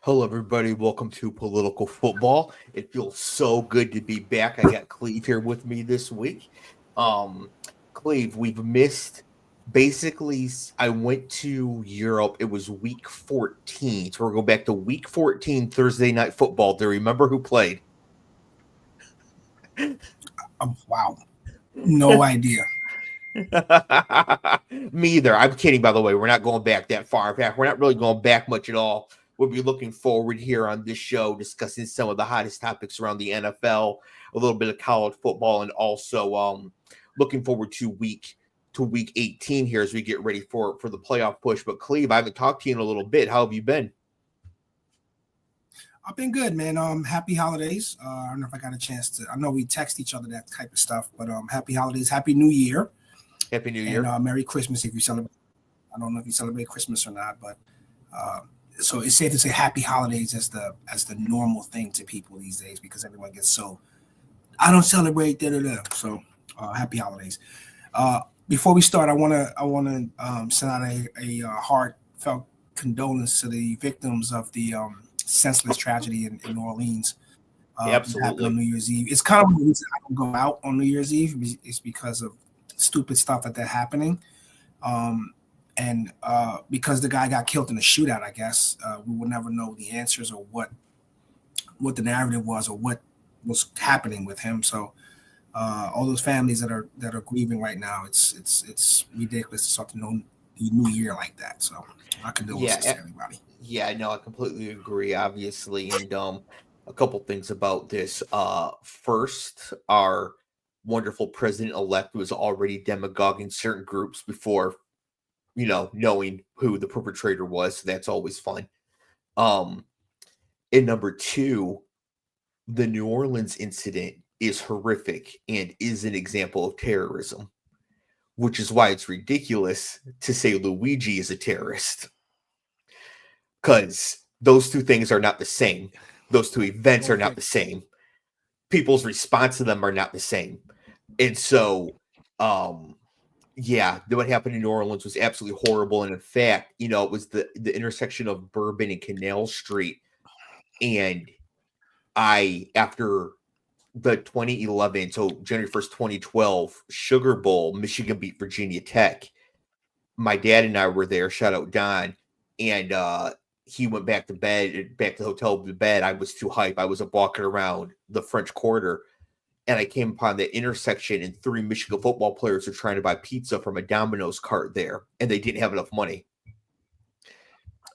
Hello, everybody. Welcome to Political Football. It feels so good to be back. I got Cleve here with me this week. Cleve, we've missed basically. I went to Europe. It was week 14. So we're going back to week 14, Thursday night football. Do you remember who played? Wow. No idea. Me either. I'm kidding, by the way. We're not going back that far. In fact, we're not really going back much at all. We'll be looking forward here on this show, discussing some of the hottest topics around the NFL, a little bit of college football, and also looking forward to week 18 here as we get ready for the playoff push. But Cleve, I haven't talked to you in a little bit. How have you been? I've been good, man. Happy holidays. I don't know if I got a chance to. I know we text each other that type of stuff, but happy holidays, happy New Year, Happy New Year, and Merry Christmas if you celebrate. I don't know if you celebrate Christmas or not, but so it's safe to say happy holidays as the normal thing to people these days because everyone gets so. I don't celebrate So happy holidays. Before we start, I want to send out a heartfelt condolence to the victims of the senseless tragedy in New Orleans. Absolutely. On New Year's Eve. It's kind of the reason I don't go out on New Year's Eve. It's because of stupid stuff that happening. And because the guy got killed in a shootout, I guess we will never know the answers or what the narrative was or what was happening with him. So all those families that are grieving right now, it's ridiculous to start to know the new year like that. So I condolences to everybody. Yeah, no, I completely agree, obviously. And a couple things about this. First, our wonderful president-elect was already demagoguing certain groups before, knowing who the perpetrator was. So that's always fun. And number two, the New Orleans incident is horrific and is an example of terrorism, which is why it's ridiculous to say Luigi is a terrorist. Because those two things are not the same. Those two events are not the same. People's response to them are not the same. And so, what happened in New Orleans was absolutely horrible. And in fact, it was the intersection of Bourbon and Canal Street. And after the 2011, so January 1st, 2012, Sugar Bowl, Michigan beat Virginia Tech. My dad and I were there. Shout out Don. And he went back to the hotel to bed. I was too hype. I was walking around the French Quarter, and I came upon the intersection, and 3 Michigan football players were trying to buy pizza from a Domino's cart there, and they didn't have enough money.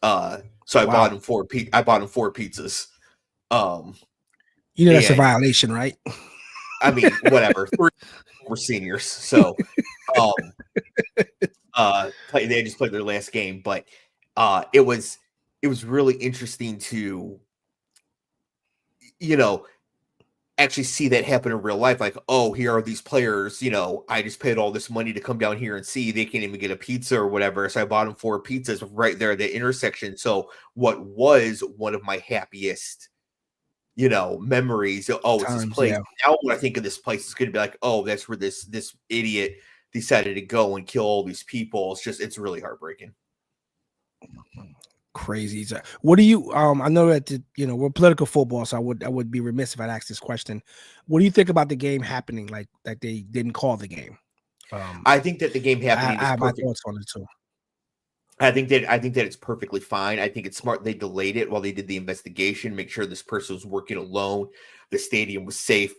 So I bought them 4 pizzas. That's a violation, right? I mean, whatever. We're seniors, so they just played their last game, but it was really interesting to actually see that happen in real life. Like, oh, here are these players, I just paid all this money to come down here and see. They can't even get a pizza or whatever. So I bought them 4 pizzas right there at the intersection. So what was one of my happiest memories, it's this place. Yeah. Now when I think of this place, it's going to be like, oh, that's where this idiot decided to go and kill all these people. It's really heartbreaking. Crazy. What do you I know that we're political football, so I would be remiss if I'd ask this question. What do you think about the game happening, like that they didn't call the game? I think that the game happening I have my thoughts on it too. I think that it's perfectly fine. I think it's smart they delayed it while they did the investigation, make sure this person was working alone, the stadium was safe.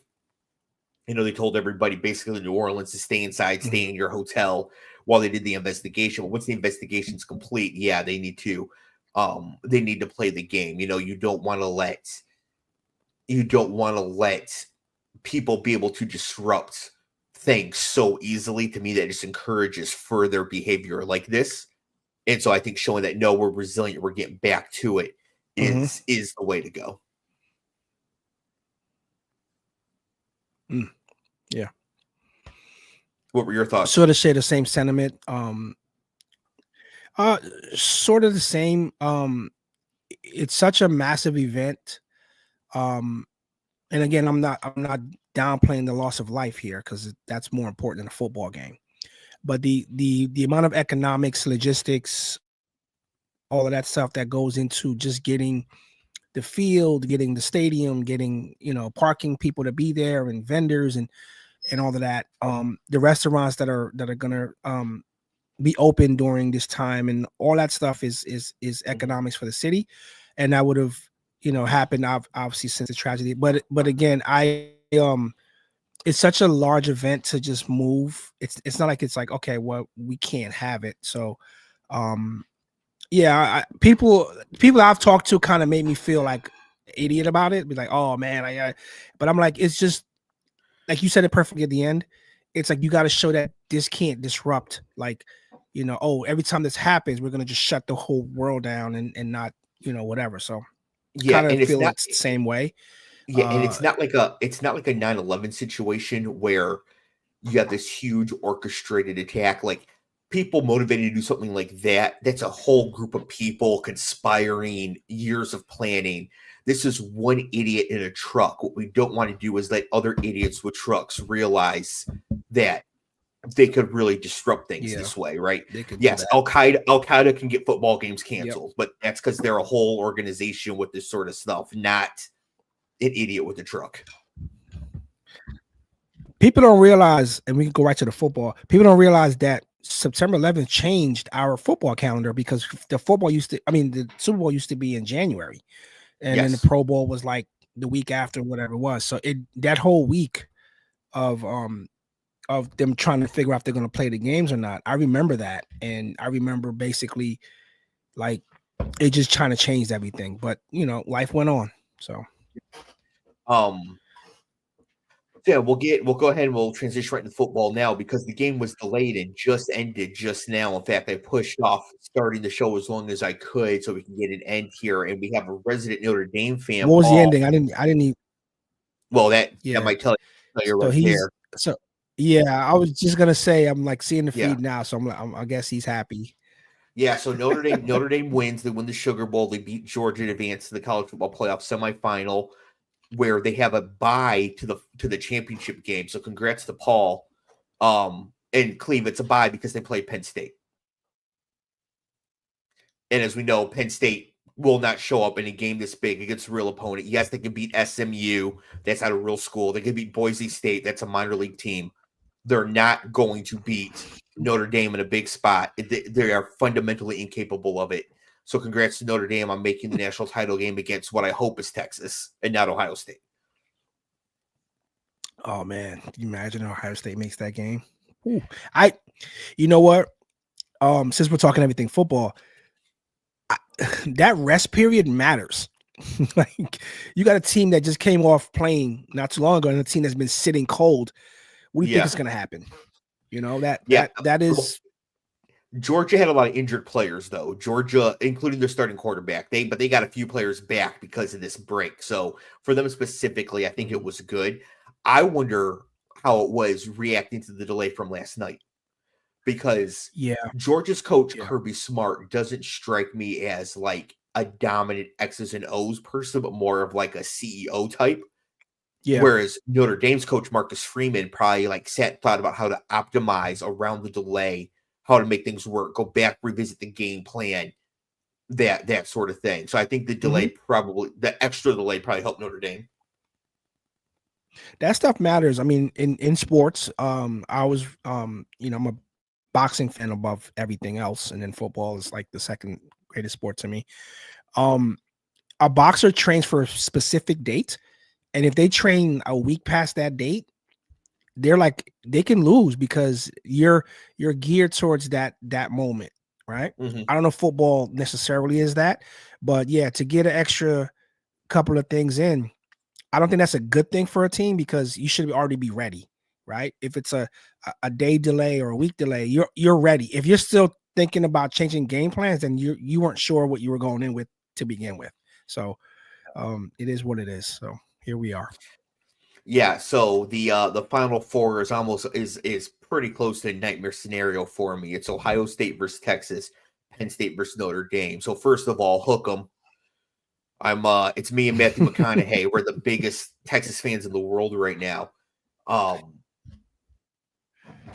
They told everybody basically in New Orleans to stay inside, stay in your hotel while they did the investigation. But once the investigation's complete, they need to play the game. You don't want to let people be able to disrupt things so easily. To me, that just encourages further behavior like this. And so I think showing that, no, we're resilient, we're getting back to it is the way to go. Yeah. What were your thoughts? Sort of share the same sentiment. Sort of the same. It's such a massive event. And again, I'm not downplaying the loss of life here because that's more important than a football game. But the amount of economics, logistics, all of that stuff that goes into just getting the field, getting the stadium, getting, parking people to be there and vendors and all of that. The restaurants that are gonna be open during this time and all that stuff is economics for the city, and that would have happened obviously since the tragedy. But again, it's such a large event to just move. It's not like it's like, okay, well, we can't have it. So yeah, people I've talked to kind of made me feel like idiot about it. Be like, oh man, but I'm like, it's just like you said it perfectly at the end. It's like you got to show that this can't disrupt, like, oh, every time this happens, we're gonna just shut the whole world down and not, whatever. So Yeah, kind of and it's feel not. it's the same way. Yeah, and it's not like a 9/11 situation where you have this huge orchestrated attack. Like people motivated to do something like that, that's a whole group of people conspiring, years of planning. This is one idiot in a truck. What we don't want to do is let other idiots with trucks realize that they could really disrupt things this way, right? Yes, Al Qaeda can get football games canceled, but that's because they're a whole organization with this sort of stuff, not an idiot with a truck. People don't realize, and we can go right to the football. People don't realize that September 11th changed our football calendar, because the Super Bowl used to be in January, and then the Pro Bowl was like the week after, whatever it was. So that whole week of them trying to figure out if they're going to play the games or not, I remember that, and I remember basically like it just trying to change everything. But life went on. So yeah, we'll go ahead and we'll transition right into football now, because the game was delayed and just ended just now. In fact, I pushed off starting the show as long as I could so we can get an end here. And we have a resident Notre Dame fan. What was the ending? I didn't even. Well, that might tell you right there. So yeah, I was just gonna say, I'm like seeing the feed now, so I guess he's happy. Yeah, so Notre Dame wins. They win the Sugar Bowl. They beat Georgia to advance to the college football playoff semifinal, where they have a bye to the championship game. So congrats to Paul. And Cleve, it's a bye because they play Penn State. And as we know, Penn State will not show up in a game this big against a real opponent. Yes, they can beat SMU. That's not a real school. They can beat Boise State. That's a minor league team. They're not going to beat Notre Dame in a big spot. They are fundamentally incapable of it. So congrats to Notre Dame on making the national title game against what I hope is Texas and not Ohio State. Oh man, can you imagine Ohio State makes that game? Ooh. You know what? Since we're talking everything football, that rest period matters. Like, you got a team that just came off playing not too long ago, and a team that's been sitting cold. What do you think is going to happen? That is. Georgia had a lot of injured players, though. Georgia, including their starting quarterback, they got a few players back because of this break. So for them specifically, I think it was good. I wonder how it was reacting to the delay from last night, because Georgia's coach Kirby Smart doesn't strike me as like a dominant X's and O's person, but more of like a CEO type. Yeah. Whereas Notre Dame's coach Marcus Freeman probably like thought about how to optimize around the delay, how to make things work, go back, revisit the game plan, that sort of thing. So I think the delay the extra delay probably helped Notre Dame. That stuff matters. I mean, in sports, I was, I'm a boxing fan above everything else, and then football is like the second greatest sport to me. A boxer trains for a specific date, and if they train a week past that date, they can lose because you're geared towards that moment, right? I don't know if football necessarily is that, but yeah, to get an extra couple of things in, I don't think that's a good thing for a team, because you should already be ready, right? If it's a day delay or a week delay, you're ready. If you're still thinking about changing game plans, then you weren't sure what you were going in with to begin with. So it is what it is. So here we are. Yeah, so the Final Four is pretty close to a nightmare scenario for me. It's Ohio State versus Texas, Penn State versus Notre Dame. So first of all, hook 'em. It's me and Matthew McConaughey. We're the biggest Texas fans in the world right now.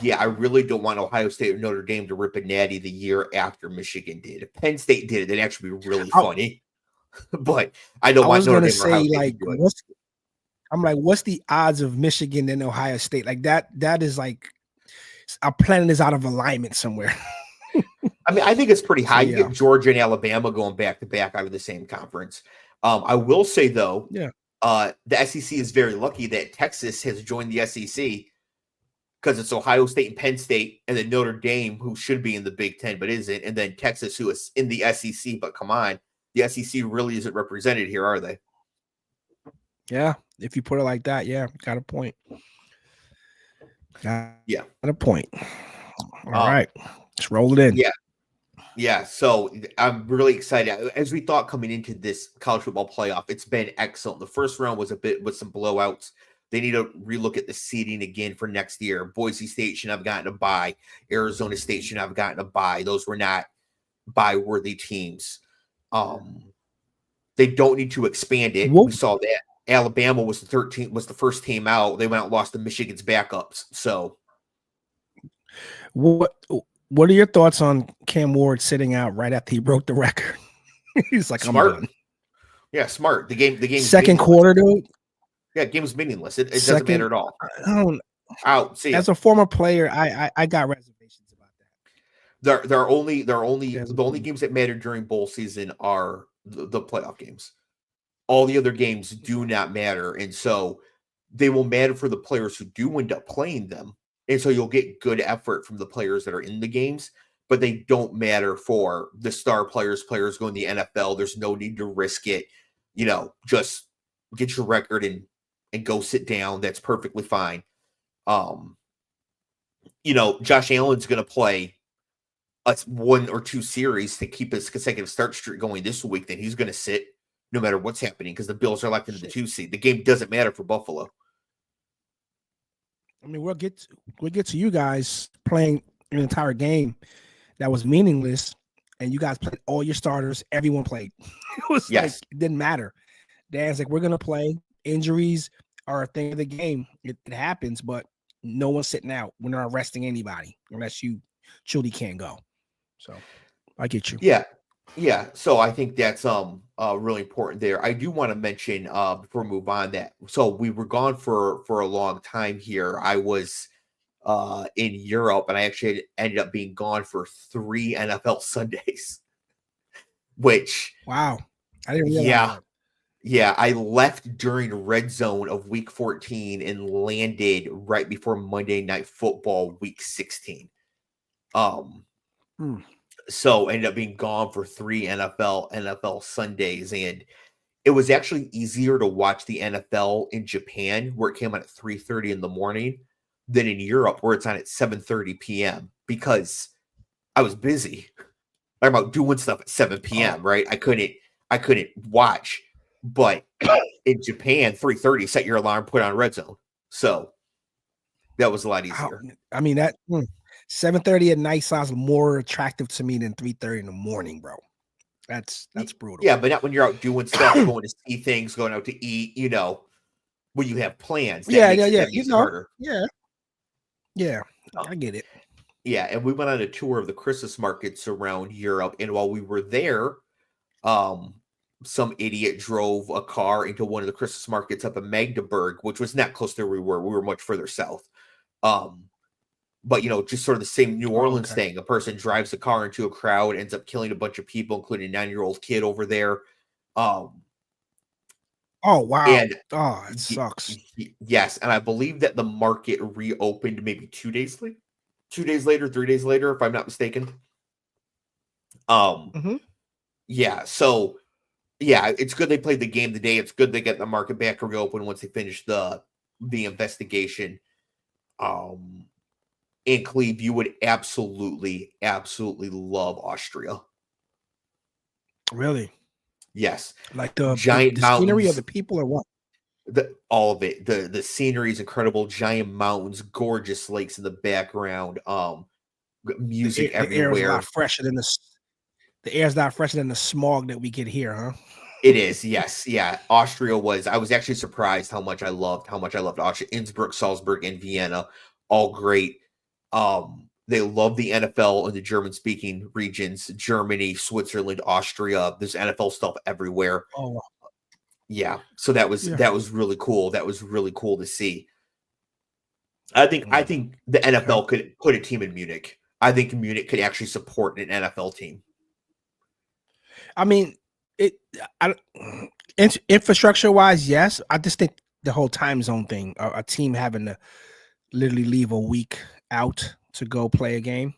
Yeah, I really don't want Ohio State or Notre Dame to rip a natty the year after Michigan did. If Penn State did it, it'd actually be really funny. but I don't I want was Notre gonna Dame or Ohio say State to like do it. what's the odds of Michigan and Ohio State? Like that is like our planet is out of alignment somewhere. I mean, I think it's pretty high. So You yeah. get Georgia and Alabama going back to back out of the same conference. I will say though, Yeah. the SEC is very lucky that Texas has joined the SEC because it's Ohio State and Penn State, and then Notre Dame, who should be in the Big Ten but isn't, and then Texas, who is in the SEC. But come on, the SEC really isn't represented here, are they? Yeah. If you put it like that, yeah, got a point. Got a point. All right. Let's roll it in. Yeah. Yeah, so I'm really excited. As we thought coming into this college football playoff, it's been excellent. The first round was a bit with some blowouts. They need to relook at the seeding again for next year. Boise State should have gotten a bye. Arizona State should have gotten a bye. Those were not bye-worthy teams. They don't need to expand it. We saw that. Alabama was the first team out. They went out and lost to Michigan's backups. So what are your thoughts on Cam Ward sitting out right after he broke the record? He's like, smart. I'm done. Yeah, smart. The game second quarter, dude. Yeah, game was meaningless. It doesn't matter at all. Out. See, as a former player, I got reservations about that. The only games that matter during bowl season are the playoff games. All the other games do not matter, and so they will matter for the players who do end up playing them. And so you'll get good effort from the players that are in the games, but they don't matter for the star players going to the NFL. There's no need to risk it. Just get your record and go sit down. That's perfectly fine. Josh Allen's going to play one or two series to keep his consecutive start streak going this week. Then he's going to sit no matter what's happening because the Bills are locked into the 2 seed. The game doesn't matter for Buffalo. I mean, we'll get to you guys playing an entire game that was meaningless, and you guys played all your starters. Everyone played. It was like it didn't matter. Dan's like, we're gonna play. Injuries are a thing of the game. It happens, but no one's sitting out. We're not arresting anybody unless you truly can't go. So I get you. Yeah. So I think that's really important there. I do want to mention before we move on that we were gone for a long time here. I was in Europe, and I actually ended up being gone for 3 NFL Sundays. Which wow, I didn't realize that. Yeah, I left during red zone of week 14 and landed right before Monday Night Football week 16. So ended up being gone for 3 NFL Sundays, and it was actually easier to watch the NFL in Japan, where it came on at 3:30 in the morning, than in Europe, where it's on at 7:30 p.m. because I was busy. I'm about doing stuff at 7 p.m. Right? I couldn't watch, but in Japan, 3:30, set your alarm, put on red zone, so that was a lot easier. I mean that. 7:30 at night sounds more attractive to me than 3:30 in the morning, bro. That's brutal. Yeah, but not when you're out doing stuff, going to see things, going out to eat, when you have plans. That makes it harder. Yeah, I get it. Yeah, and we went on a tour of the Christmas markets around Europe, and while we were there, some idiot drove a car into one of the Christmas markets up in Magdeburg, which was not close to where we were. We were much further south. But, just sort of the same New Orleans thing. A person drives a car into a crowd, ends up killing a bunch of people, including a 9-year-old kid over there. Oh, wow. And, it sucks. Yes. And I believe that the market reopened maybe 2 days later, 3 days later, if I'm not mistaken. Yeah. So, yeah, it's good they played the game today. It's good they get the market back reopened once they finish the investigation. And Cleve, you would absolutely love Austria. Really? Yes. Like the giant the scenery of the people, or what? All of it. The scenery is incredible. Giant mountains, gorgeous lakes in the background. Music everywhere. The air is not fresher than the air's not fresher than the smog that we get here, huh? It is, yes. Yeah. Austria I was actually surprised how much I loved Austria. Innsbruck, Salzburg, and Vienna, all great. They love the NFL in the German-speaking regions, Germany, Switzerland, Austria. There's NFL stuff everywhere. Oh, Yeah, so that was really cool. That was really cool to see. I think the NFL could put a team in Munich. I think Munich could actually support an NFL team. I mean, infrastructure wise, yes. I just think the whole time zone thing, a team having to literally leave a week out to go play a game,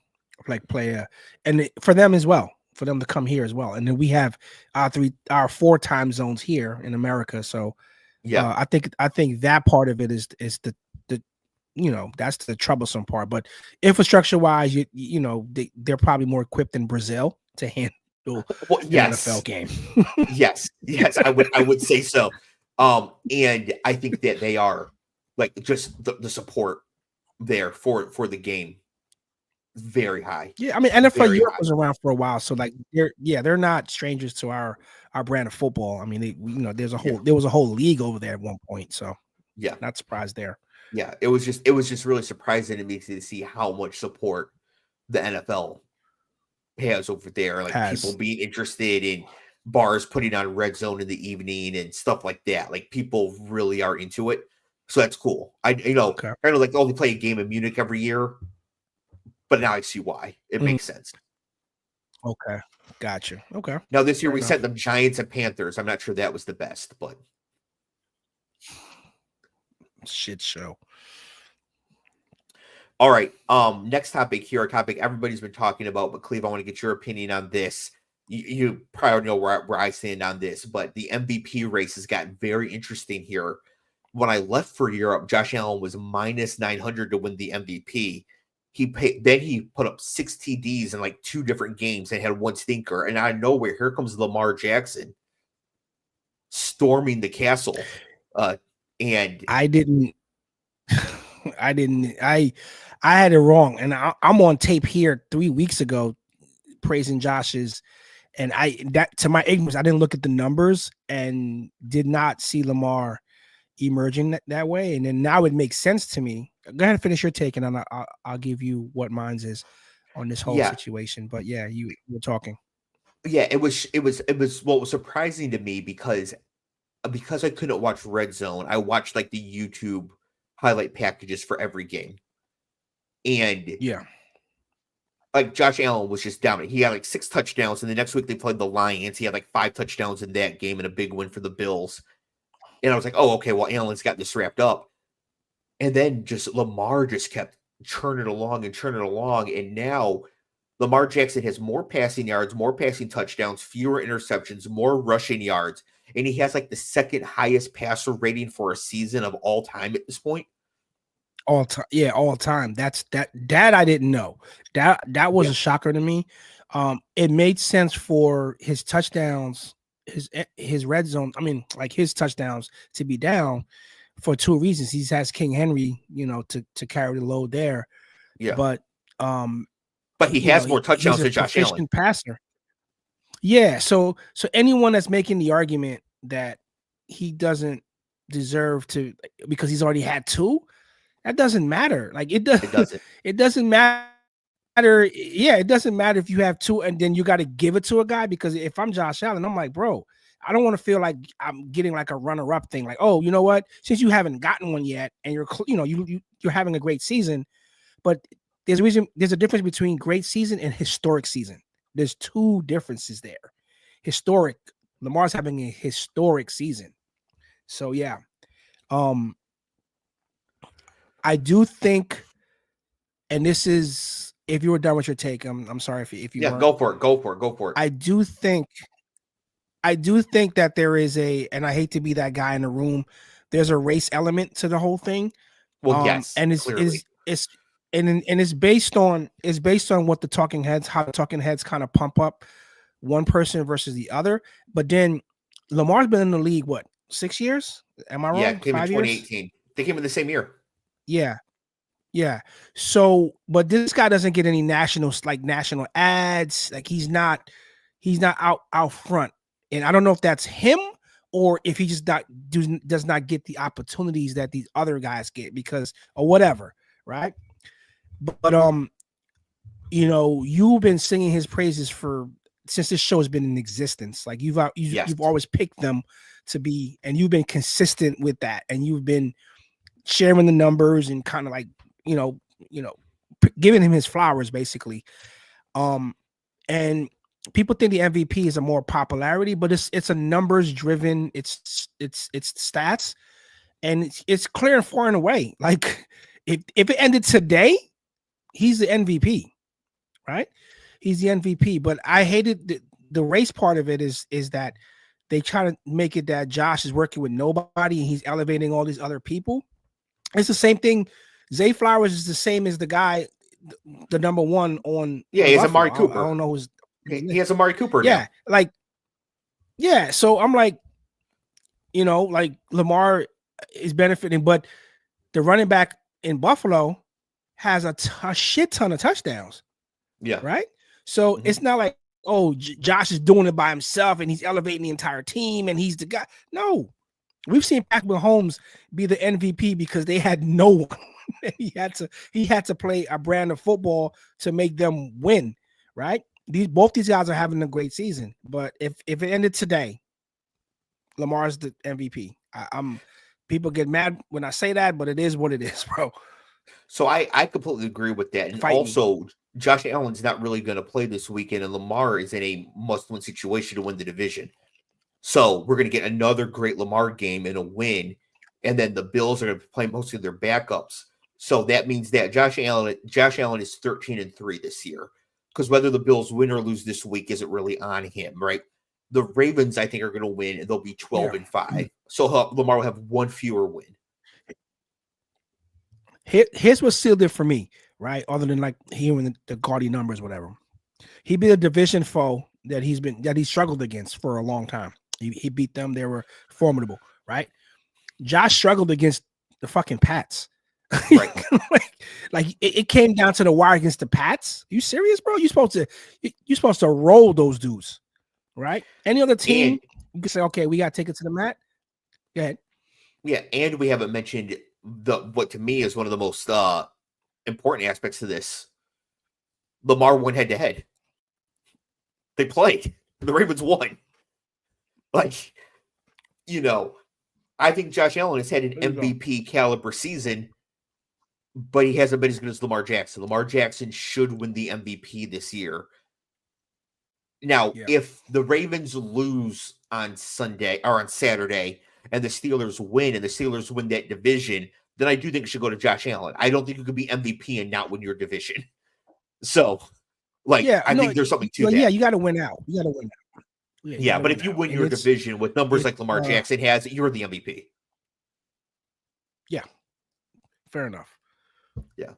for them as well, for them to come here as well. And then we have our 4 time zones here in America. So yeah, I think that part of it is the that's the troublesome part. But infrastructure wise, they're probably more equipped than Brazil to handle an NFL game. yes, I would say so. And I think that they are like just the support there for the game very high. Yeah, I mean NFL Europe was around for a while, so like they're not strangers to our brand of football. I mean, there was a whole league over there at one point, so yeah, not surprised there. Yeah, it was just really surprising to me to see how much support the NFL has over there. Like people being interested in bars putting on Red Zone in the evening and stuff like that. Like people really are into it. So that's cool. I kind of like only play a game in Munich every year, but now I see why. It makes sense. Okay. Gotcha. Okay. Now this year we sent them Giants and Panthers. I'm not sure that was the best, but shit show. All right. Next topic here, a topic everybody's been talking about, but Cleve, I want to get your opinion on this. You probably know where I stand on this, but the MVP race has gotten very interesting here. When I left for Europe, Josh Allen was minus 900 to win the MVP. He put up 6 TDs in like 2 different games and had 1 stinker. And out of nowhere, here comes Lamar Jackson storming the castle. And I had it wrong, and I'm on tape here 3 weeks ago praising Josh's, and to my ignorance, I didn't look at the numbers and did not see Lamar emerging that way. And then now it makes sense to me. Go ahead and finish your take, and I'll give you what mine's is on this whole situation. But yeah, you were talking. Yeah, it was what was surprising to me because I couldn't watch Red Zone. I watched like the YouTube highlight packages for every game. And like Josh Allen was just dominant. He had like 6 touchdowns, and the next week they played the Lions. He had like 5 touchdowns in that game and a big win for the Bills. And I was like, oh, okay, well, Allen's got this wrapped up. And then just Lamar just kept churning along. And now Lamar Jackson has more passing yards, more passing touchdowns, fewer interceptions, more rushing yards. And he has like the 2nd highest passer rating for a season of all time at this point. All time. Yeah, all time. That I didn't know. That was a shocker to me. It made sense for his touchdowns, his red zone. I mean, like his touchdowns to be down for 2 reasons. He has King Henry, to carry the load there. Yeah. But he has more touchdowns than Josh Allen. Passer. Yeah. So anyone that's making the argument that he doesn't deserve to because he's already had 2, that doesn't matter. Like it doesn't. It doesn't matter. Yeah, it doesn't matter if you have 2 and then you got to give it to a guy, because if I'm Josh Allen, I'm like, bro, I don't want to feel like I'm getting like a runner-up thing. Like, oh, you know what? Since you haven't gotten one yet, and you're having a great season, but there's a difference between great season and historic season. There's 2 differences there. Historic. Lamar's having a historic season. So yeah. I do think, and this is, if you were done with your take, I'm sorry if you weren't. Go for it. I do think that there is and I hate to be that guy in the room, there's a race element to the whole thing. Well, yes, and it's based on what the talking heads, how the talking heads kind of pump up one person versus the other. But then Lamar's been in the league, what, 6 years? Am I wrong? Yeah, came in 2018. Years? They came in the same year. Yeah. So, but this guy doesn't get any national ads. Like he's not out front. And I don't know if that's him or if he just does not get the opportunities that these other guys get or whatever. Right. But you've been singing his praises since this show has been in existence. Like you've always picked them to be, and you've been consistent with that, and you've been sharing the numbers and kind of like giving him his flowers basically. And people think the MVP is a more popularity, but it's a numbers driven. It's stats, and it's clear and far and away. Like if it ended today, he's the MVP, right? He's the MVP. But I hated the race part of it is that they try to make it that Josh is working with nobody and he's elevating all these other people. It's the same thing. Zay Flowers is the same as the guy, the number one on. Yeah, he has Amari Cooper. I don't know who's. He has Amari Cooper. Yeah, So I'm like, like Lamar is benefiting, but the running back in Buffalo has a shit ton of touchdowns. Yeah. Right. So it's not like, Josh is doing it by himself and he's elevating the entire team and he's the guy. No, we've seen Patrick Mahomes be the MVP because they had no one. he had to play a brand of football to make them win. Right. Both these guys are having a great season, but if it ended today, Lamar's the MVP. People get mad when I say that, but it is what it is, bro. So I completely agree with that. And also, Josh Allen's not really going to play this weekend, and Lamar is in a must-win situation to win the division. So we're going to get another great Lamar game and a win, and then the Bills are going to play mostly their backups. So that means that Josh Allen is 13-3 this year. Because whether the Bills win or lose this week isn't really on him, right? The Ravens, I think, are going to win, and they'll be 12-5. So Lamar will have one fewer win. Here's what sealed it for me, right? Other than like hearing the gaudy numbers, whatever. He beat a division foe that he struggled against for a long time. He beat them; they were formidable, right? Josh struggled against the fucking Pats. Right. like it came down to the wire against the Pats. You serious, bro? You're supposed to roll those dudes, right? Any other team, you can say, okay, we got to take it to the mat. Go ahead. Yeah, and we haven't mentioned what to me is one of the most important aspects to this. Lamar went head to head. They played. The Ravens won. Like, I think Josh Allen has had an MVP caliber season. But he hasn't been as good as Lamar Jackson. Lamar Jackson should win the MVP this year. Now, if the Ravens lose on Sunday or on Saturday and the Steelers win that division, then I do think it should go to Josh Allen. I don't think you could be MVP and not win your division. So, I think there's something to that. Yeah, you got to win out. Yeah, but if you win your division with numbers like Lamar Jackson has, you're the MVP. Yeah, fair enough. Yeah.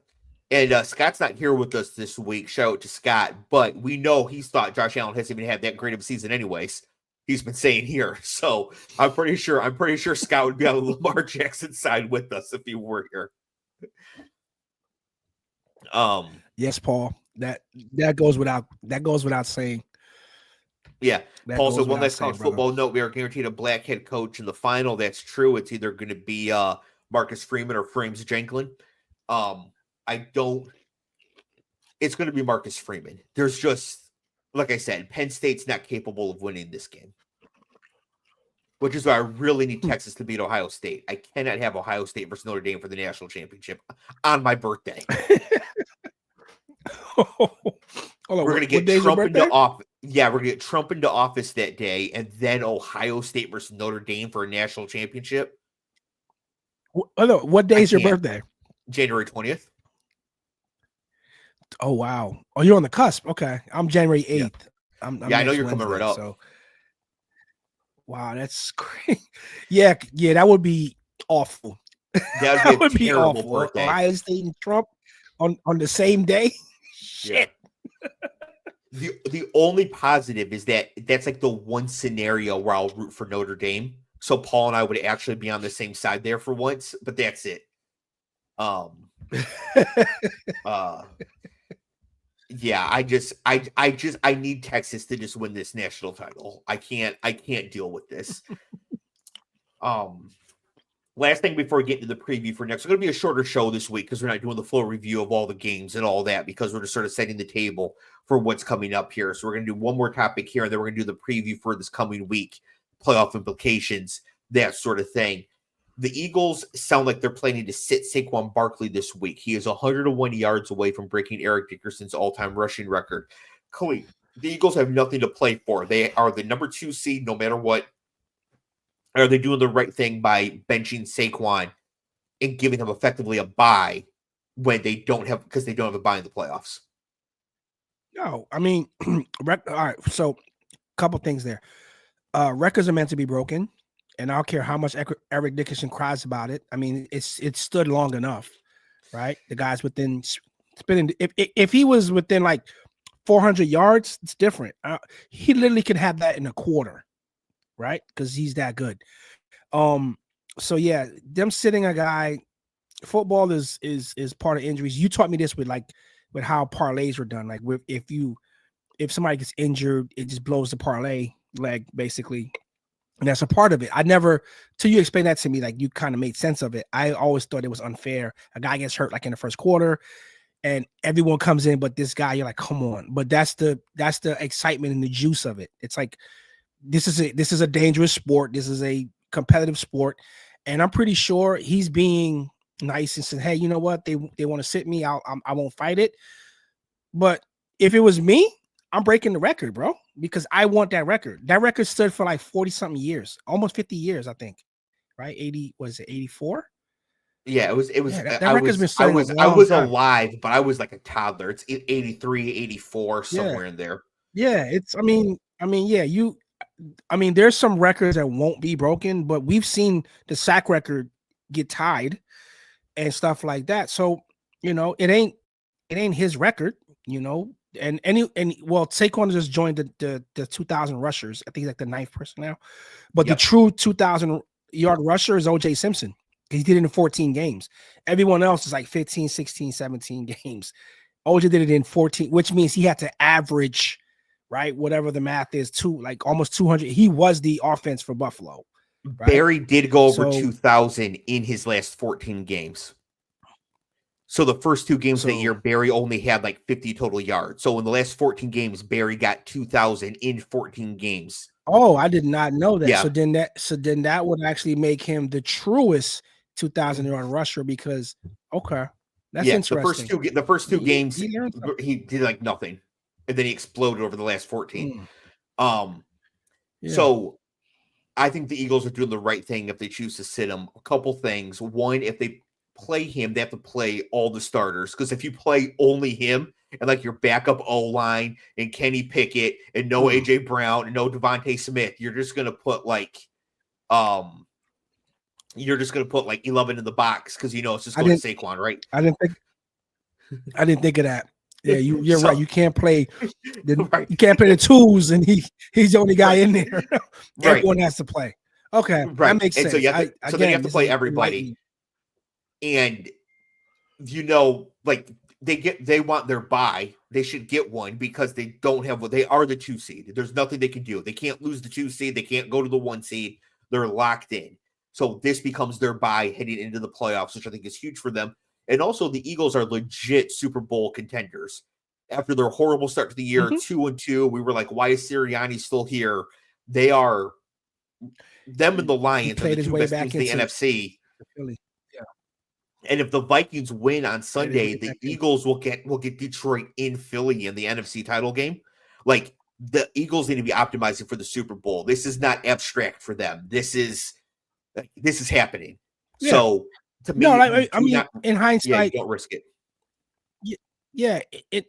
And Scott's not here with us this week. Shout out to Scott. But we know he's thought Josh Allen hasn't even had that great of a season anyways. He's been saying here. So I'm pretty sure Scott would be on the Lamar Jackson side with us if he were here. Yes, Paul. That goes without saying. Yeah. Paul said one last college football note. We are guaranteed a black head coach in the final. That's true. It's either going to be Marcus Freeman or Frames Janklin. It's going to be Marcus Freeman. There's just, like I said, Penn State's not capable of winning this game, which is why I really need Texas to beat Ohio State. I cannot have Ohio State versus Notre Dame for the national championship on my birthday. We're going to get Trump into office. Yeah, we're going to get Trump into office that day, and then Ohio State versus Notre Dame for a national championship. What day is your birthday? January 20th. Oh, wow. Oh, you're on the cusp. Okay. I'm January 8th. Yeah. I know you're coming right up. So. Wow, that's great. Yeah, that would be awful. That would be awful. Birthday. Ohio State and Trump on the same day. Shit. Yeah. The only positive is that that's like the one scenario where I'll root for Notre Dame. So Paul and I would actually be on the same side there for once, but that's it. Yeah, I need Texas to just win this national title. I can't deal with this. last thing before we get into the preview for next, it's going to be a shorter show this week because we're not doing the full review of all the games and all that because we're just sort of setting the table for what's coming up here. So we're going to do one more topic here, and then we're going to do the preview for this coming week, playoff implications, that sort of thing. The Eagles sound like they're planning to sit Saquon Barkley this week. He is 101 yards away from breaking Eric Dickerson's all-time rushing record. Cody, the Eagles have nothing to play for. They are the number 2 seed no matter what. Are they doing the right thing by benching Saquon and giving him effectively a bye when they don't have a bye in the playoffs? No, I mean, all right. So, a couple things there. Records are meant to be broken, and I don't care how much Eric Dickerson cries about it. I mean, it's stood long enough, right? The guy's within spinning. If he was within like 400 yards, it's different. He literally could have that in a quarter, right? Because he's that good. So yeah, them sitting a guy, football is part of injuries. You taught me this with how parlays were done. Like if somebody gets injured, it just blows the parlay leg basically, and that's a part of it. I never, till you explain that to me, like you kind of made sense of it. I always thought it was unfair. A guy gets hurt like in the first quarter, and everyone comes in, but this guy, you're like, come on. But that's the excitement and the juice of it. It's like this is a dangerous sport. This is a competitive sport, and I'm pretty sure he's being nice and said, hey, you know what, they want to sit me, I won't fight it. But if it was me, I'm breaking the record, bro, because I want that record. That record stood for like 40 something years, almost 50 years, I think, right? 80, was it 84? Yeah, it was. Yeah, that record's been I was time. alive, but I was like a toddler. It's 83, 84, somewhere in there. Yeah, I mean, there's some records that won't be broken, but we've seen the sack record get tied and stuff like that. So, it ain't his record, and Saquon just joined the 2,000 rushers. I think he's like the 9th person now, but the true 2,000 yard rusher is OJ Simpson. He did it in 14 games. Everyone else is like 15, 16, 17 games. OJ did it in 14, which means he had to average, right, whatever the math is, almost 200. He was the offense for Buffalo. Right? Barry did go over 2,000 in his last 14 games. So the first 2 games of the year, Barry only had like 50 total yards. So in the last 14 games, Barry got 2,000 in 14 games. Oh, I did not know that. Yeah. So then that would actually make him the truest 2,000 yard rusher because that's interesting. The first two games he did like nothing, and then he exploded over the last 14. So I think the Eagles are doing the right thing if they choose to sit him. A couple things. One, if they play him, they have to play all the starters, because if you play only him and like your backup O-line and Kenny Pickett and no AJ Brown and no Devontae Smith, you're just gonna put like 11 in the box because it's just going to Saquon, right? I didn't think of that. Yeah, you're right. You can't play you can't play the twos, and he's the only guy in there. Everyone has to play. Okay, right. That makes sense. So then you have to play everybody. And they want their bye. They should get one because they don't have they are the 2 seed. There's nothing they can do. They can't lose the 2 seed. They can't go to the 1 seed. They're locked in. So this becomes their bye heading into the playoffs, which I think is huge for them. And also the Eagles are legit Super Bowl contenders. After their horrible start to the year, 2-2, we were like, why is Sirianni still here? They are them and the Lions are the 2 best teams in the NFC. Philly. And if the Vikings win on Sunday, the Eagles will get Detroit in Philly in the NFC title game. Like, the Eagles need to be optimizing for the Super Bowl. This is not abstract for them. This is happening. Yeah. So to me, in hindsight, you don't risk it. Yeah,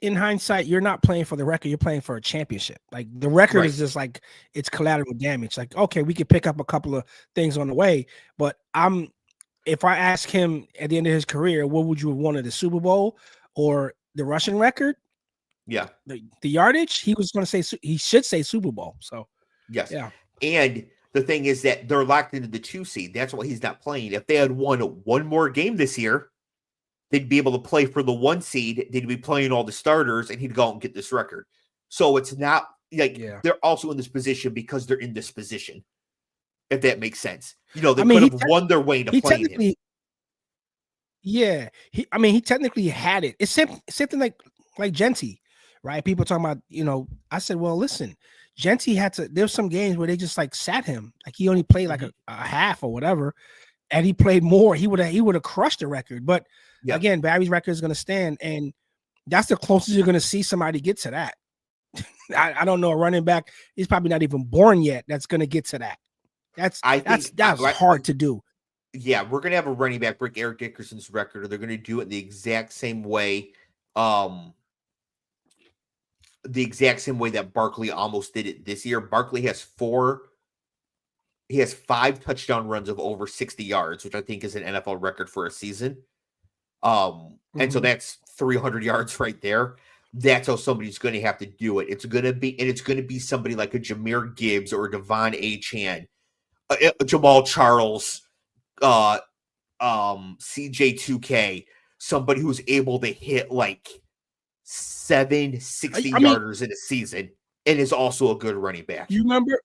in hindsight, you're not playing for the record. You're playing for a championship. Like, the record is just like, it's collateral damage. Like, okay, we could pick up a couple of things on the way, but if I ask him at the end of his career, what would you have wanted, the Super Bowl or the rushing record? Yeah, the yardage. He was going to say he should say Super Bowl. So yes, yeah. And the thing is that they're locked into the 2 seed. That's why he's not playing. If they had won one more game this year, they'd be able to play for the 1 seed. They'd be playing all the starters, and he'd go out and get this record. So it's not like they're also in this position because they're in this position. if that makes sense. You know, they I mean, could have won their way to he playing him. technically, yeah, he technically had it. It's something like Genty, right? People talking about, you know, I said, well, listen, Genty had to. There's some games where they just like sat him, like he only played like a half or whatever, and he played more. He would have crushed the record. But again, Barry's record is going to stand, and that's the closest you're going to see somebody get to that. I don't know a running back. He's probably not even born yet. That's going to get to that. That's hard to do. Yeah, we're gonna have a running back break Eric Dickerson's record, or they're gonna do it the exact same way. The exact same way that Barkley almost did it this year. Barkley has 5 touchdown runs of over 60 yards, which I think is an NFL record for a season. And so that's 300 yards right there. That's how somebody's going to have to do it. It's going to be somebody like a Jahmyr Gibbs or Devon Achane, Jamal Charles, CJ2K, somebody who's able to hit like 7 60-yarders in a season and is also a good running back. You remember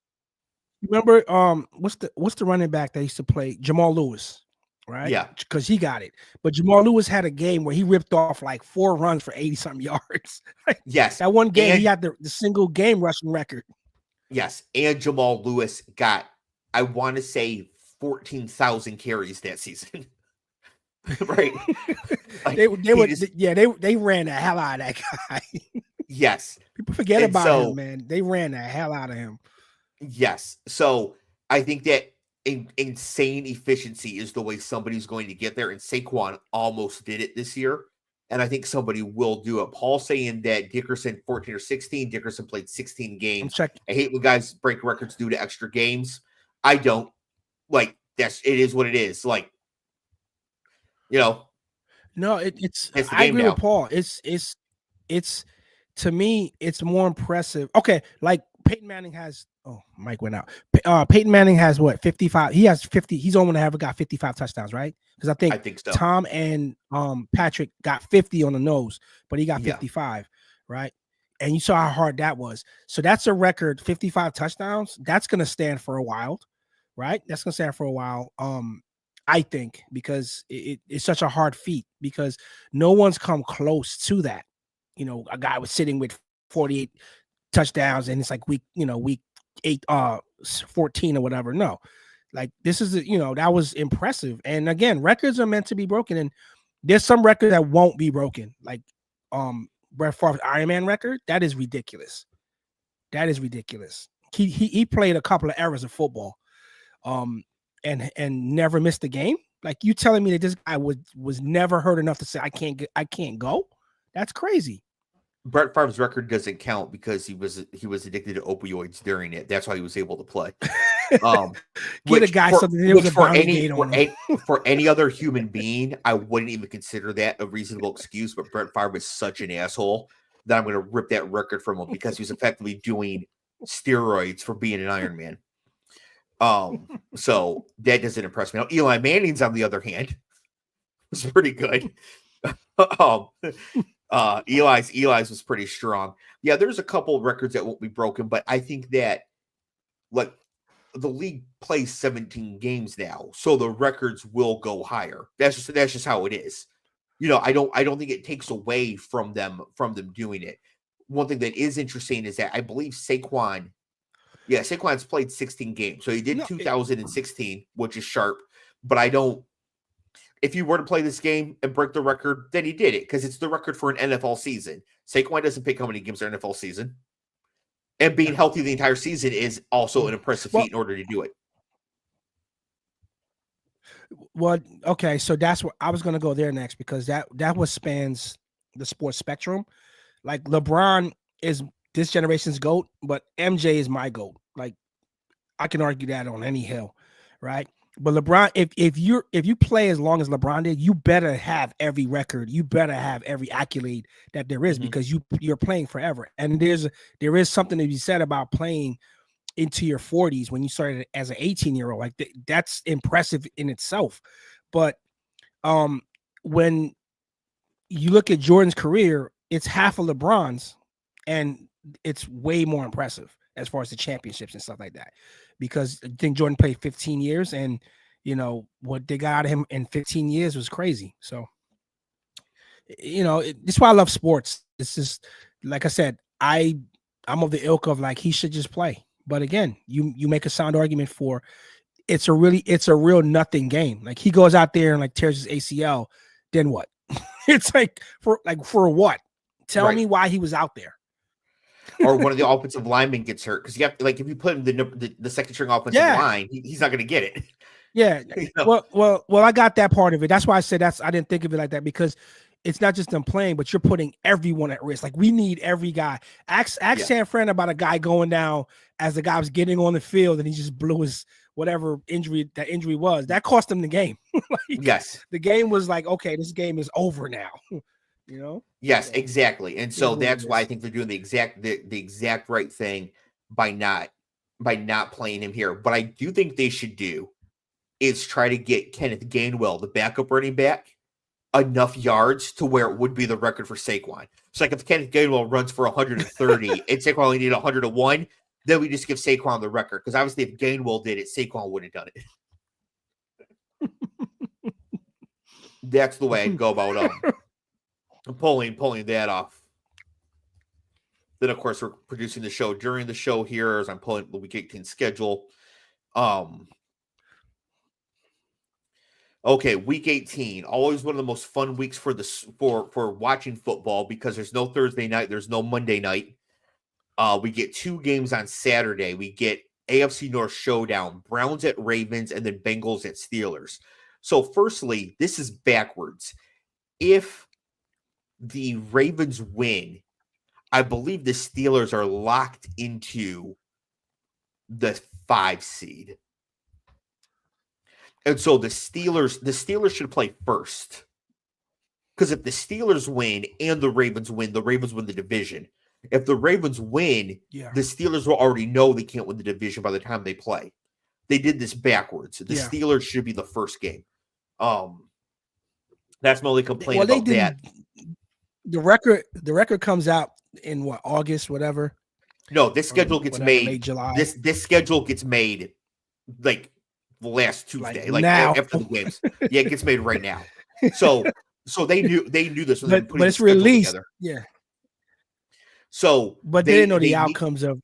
what's the running back that used to play? Jamal Lewis, right? Yeah, because he got it. But Jamal Lewis had a game where he ripped off like 4 runs for 80-something yards. Yes, that one game he had the single game rushing record. Yes, and Jamal Lewis got, I want to say, 14,000 carries that season. Right? Like, they ran the hell out of that guy. Yes. People forget about him, man. They ran the hell out of him. Yes. So I think that insane efficiency is the way somebody's going to get there. And Saquon almost did it this year. And I think somebody will do it. Paul saying that Dickerson 14 or 16. Dickerson played 16 games. I hate when guys break records due to extra games. I don't. Like, it is what it is. Like, you know. No, it's I agree with Paul. It's to me, it's more impressive. Okay, like Peyton Manning has. Oh, Mike went out. Peyton Manning has what, 55? He has 50. He's only got 55 touchdowns, right? Because I think so. Tom and Patrick got 50 on the nose, but he got 55, right? And you saw how hard that was. So that's a record, 55 touchdowns. That's gonna stand for a while, right? That's gonna stand for a while. I think because it's such a hard feat because no one's come close to that. You know, a guy was sitting with 48 touchdowns and it's like week 8, 14 or whatever. No, like this is, that was impressive. And again, records are meant to be broken. And there's some records that won't be broken. Like Brett Favre's Iron Man record. That is ridiculous. That is ridiculous. He played a couple of eras of football. And never missed a game. Like you telling me that this guy was never hurt enough to say I can't go? That's crazy. Brett Favre's record doesn't count because he was addicted to opioids during it. That's why he was able to play. Get a guy something. It was for any other human being, I wouldn't even consider that a reasonable excuse. But Brett Favre was such an asshole that I'm going to rip that record from him because he was effectively doing steroids for being an Iron Man. So that doesn't impress me. Now, Eli Manning's, on the other hand, was pretty good. Eli's was pretty strong. Yeah, there's a couple of records that won't be broken, but I think that like the league plays 17 games now, so the records will go higher. That's just how it is. I don't think it takes away from them doing it. One thing that is interesting is that I believe Saquon's played 16 games. So he did 2016, which is sharp. But if you were to play this game and break the record, then he did it because it's the record for an NFL season. Saquon doesn't pick how many games are an NFL season. And being healthy the entire season is also an impressive feat in order to do it. Well, okay, so that's what I was going to go there next because that what spans the sports spectrum. Like LeBron is this generation's GOAT, but MJ is my GOAT. Like I can argue that on any hill, right? But LeBron, if you play as long as LeBron did, you better have every record, you better have every accolade that there is because you're playing forever. And there is something to be said about playing into your 40s when you started as an 18-year-old. Like that's impressive in itself. But when you look at Jordan's career, it's half of LeBron's, and it's way more impressive. as far as the championships and stuff like that. Because I think Jordan played 15 years, and what they got out of him in 15 years was crazy. So, this is why I love sports. It's just like I said, I'm of the ilk of like he should just play. But again, you make a sound argument for it's a real nothing game. Like he goes out there and like tears his ACL, then what? It's like for what? Tell me why he was out there. Or one of the offensive linemen gets hurt because you have to, like, if you put him the second string offensive line, he's not going to get it. Yeah. Well, I got that part of it. That's why I said I didn't think of it like that, because it's not just them playing, but you're putting everyone at risk. Like we need every guy. Ask San Fran about a guy going down as the guy was getting on the field and he just blew his whatever injury was. That cost him the game. Yes. The game was like, okay, this game is over now. Yes, exactly. And so that's why I think they're doing the exact right thing by not playing him here. But I do think they should do is try to get Kenneth Gainwell, the backup running back, enough yards to where it would be the record for Saquon. So like if Kenneth Gainwell runs for 130 and Saquon only needed 101, then we just give Saquon the record. Because obviously if Gainwell did it, Saquon would have done it. That's the way I'd go about pulling that off. Then, of course, we're producing the show during the show here as I'm pulling the Week 18 schedule. Okay, Week 18, always one of the most fun weeks for watching football because there's no Thursday night, there's no Monday night. We get 2 games on Saturday. We get AFC North showdown, Browns at Ravens, and then Bengals at Steelers. So, firstly, this is backwards. If the Ravens win, I believe the Steelers are locked into the 5 seed. And so the Steelers should play first. Because if the Steelers win and the Ravens win the division. If the Ravens win, the Steelers will already know they can't win the division by the time they play. They did this backwards. The Steelers should be the first game. That's my only complaint about that. The record comes out in what, August, whatever? No, this schedule gets made July. This schedule gets made like last Tuesday, like now. after the games. Yeah, it gets made right now. So they knew this when but it's released. Together. Yeah. So but they didn't know the outcomes of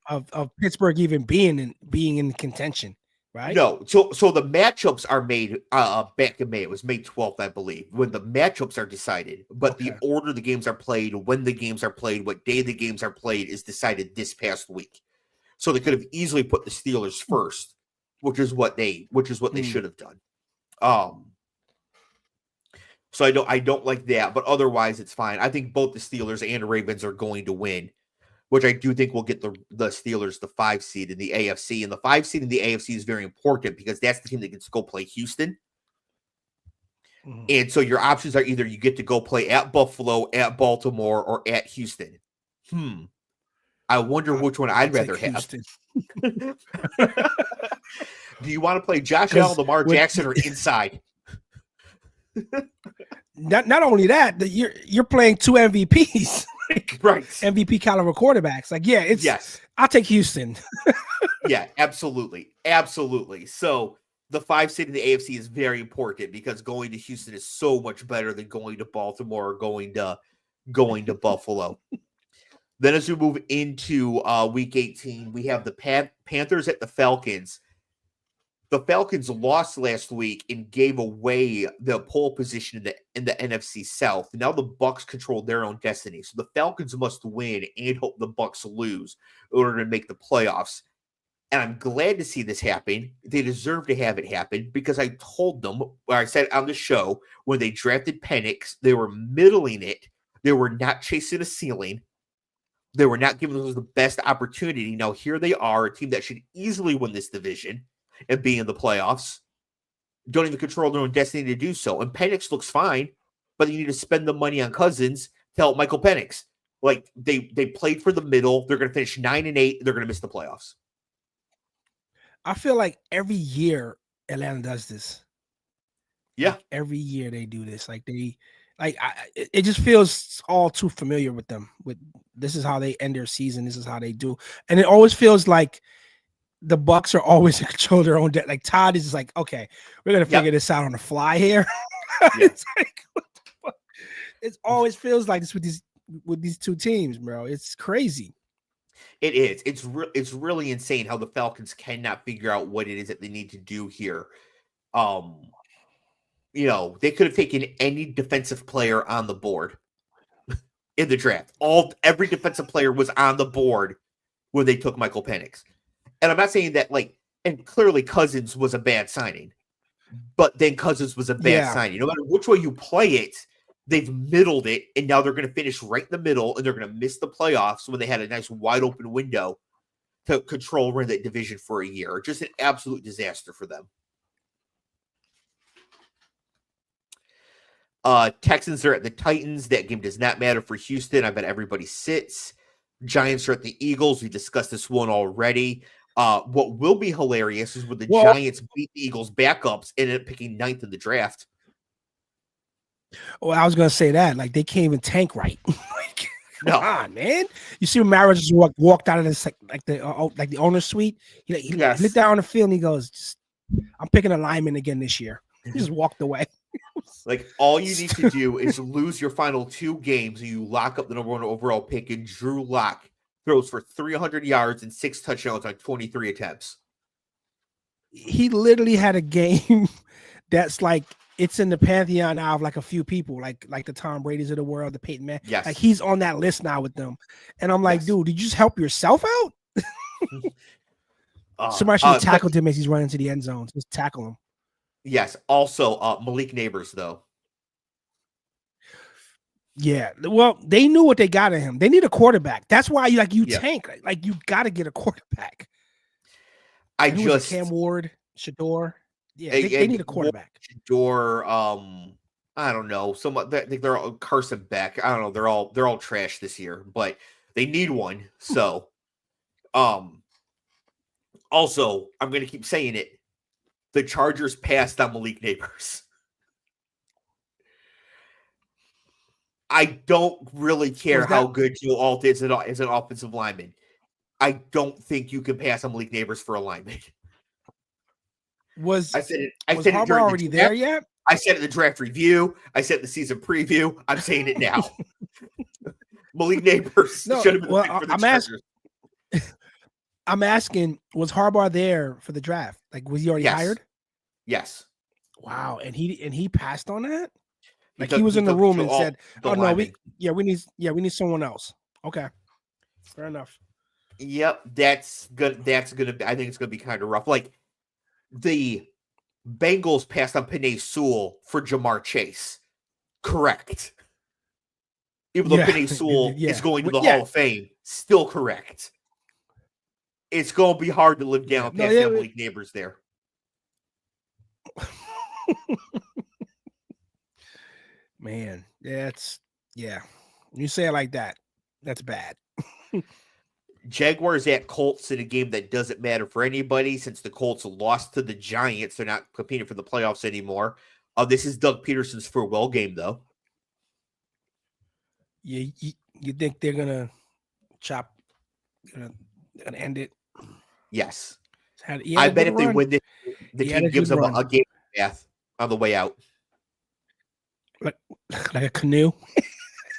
Pittsburgh even being in contention. Right? No, so the matchups are made back in May. It was May 12th, I believe, when the matchups are decided. But the order the games are played, when the games are played, what day the games are played is decided this past week. So they could have easily put the Steelers first, which is what they should have done. So I don't like that, but otherwise it's fine. I think both the Steelers and Ravens are going to win, which I do think will get the Steelers the 5 seed in the AFC. And the 5 seed in the AFC is very important because that's the team that gets to go play Houston. Mm-hmm. And so your options are either you get to go play at Buffalo, at Baltimore, or at Houston. I wonder which one I'd rather have. Do you want to play Josh Allen, Lamar Jackson, or inside? Not only that, you're playing 2 MVPs. Right. MVP caliber quarterbacks. I'll take Houston. Yeah, absolutely. Absolutely. So the 5 seed in the AFC is very important because going to Houston is so much better than going to Baltimore or going to Buffalo. Then as we move into Week 18, we have the Panthers at the Falcons. The Falcons lost last week and gave away the pole position in the NFC South. Now the Bucs control their own destiny. So the Falcons must win and hope the Bucs lose in order to make the playoffs. And I'm glad to see this happen. They deserve to have it happen because I told them, or I said on the show, when they drafted Penix, they were middling it. They were not chasing a ceiling. They were not giving us the best opportunity. Now here they are, a team that should easily win this division and be in the playoffs, don't even control their own destiny to do so. And Penix looks fine, but you need to spend the money on Cousins to help Michael Penix. Like they played for the middle. They're going to finish 9-8. They're going to miss the playoffs. I feel like every year Atlanta does this. Yeah, like every year they do this. Like Like it just feels all too familiar with them. With this is how they end their season. This is how they do, and it always feels like the Bucks are always in control of their own. Like Todd is just like, okay, we're gonna figure this out on the fly here. It's like, what the fuck? It always feels like this with these two teams, bro. It's crazy. It is. It's really insane how the Falcons cannot figure out what it is that they need to do here. They could have taken any defensive player on the board in the draft. Every defensive player was on the board when they took Michael Penix. And I'm not saying that and clearly Cousins was a bad signing, but then Cousins was a bad signing. No matter which way you play it, they've middled it, and now they're going to finish right in the middle, and they're going to miss the playoffs when they had a nice wide open window to control run that division for a year. Just an absolute disaster for them. Texans are at the Titans. That game does not matter for Houston. I bet everybody sits. Giants are at the Eagles. We discussed this one already. What will be hilarious is when the Giants beat the Eagles backups and ended up picking 9th in the draft. Well, I was gonna say that. Like, they can't even tank right. Come on, man. You see when Mara just walked out of this like the owner's suite. He lit down on the field and he goes, I'm picking a lineman again this year. He just walked away. Like, all you need to do is lose your final 2 games and you lock up the number 1 overall pick, and Drew Lock throws for 300 yards and 6 touchdowns on 23 attempts. He literally had a game that's like, it's in the pantheon now of like a few people, like the Tom Brady's of the world, the Peyton Manning. Yes. Like, he's on that list now with them. And I'm like, dude, did you just help yourself out? Somebody should have tackled him as he's running into the end zone. Just tackle him. Yes. Also, Malik Neighbors, though. Yeah. Well, they knew what they got in him. They need a quarterback. That's why you tank. Like, you got to get a quarterback. Cam Ward, Shador. Yeah, they need a quarterback. Shador, I don't know. I think they're all Carson Beck. I don't know. They're all trash this year, but they need one. So, also, I'm going to keep saying it. The Chargers passed on Malik Neighbors. I don't really care how good Joe Alt is as an offensive lineman. I don't think you can pass on Malik Neighbors for a lineman. Was Harbaugh already there yet? I said it in the draft review. I said it in the season preview. I'm saying it now. Malik Neighbors should have been the pick for the Chargers. I'm asking, was Harbaugh there for the draft? Like, was he already hired? Yes. Wow, and he passed on that? Like, he was in the room and said, "Oh no, we need someone else." Okay, fair enough. Yep, that's good. I think it's gonna be kind of rough. Like, the Bengals passed on Penei Sewell for Jamar Chase. Correct. Even though Penei Sewell is going to the Hall of Fame, still correct. It's going to be hard to live down past Malik Neighbors there. Man, when you say it like that, that's bad. Jaguars at Colts in a game that doesn't matter for anybody since the Colts lost to the Giants. They're not competing for the playoffs anymore. This is Doug Peterson's farewell game, though. Yeah, you think they're gonna end it? Yes. I bet if they win this, the team gives them a game bath on the way out. Like a canoe?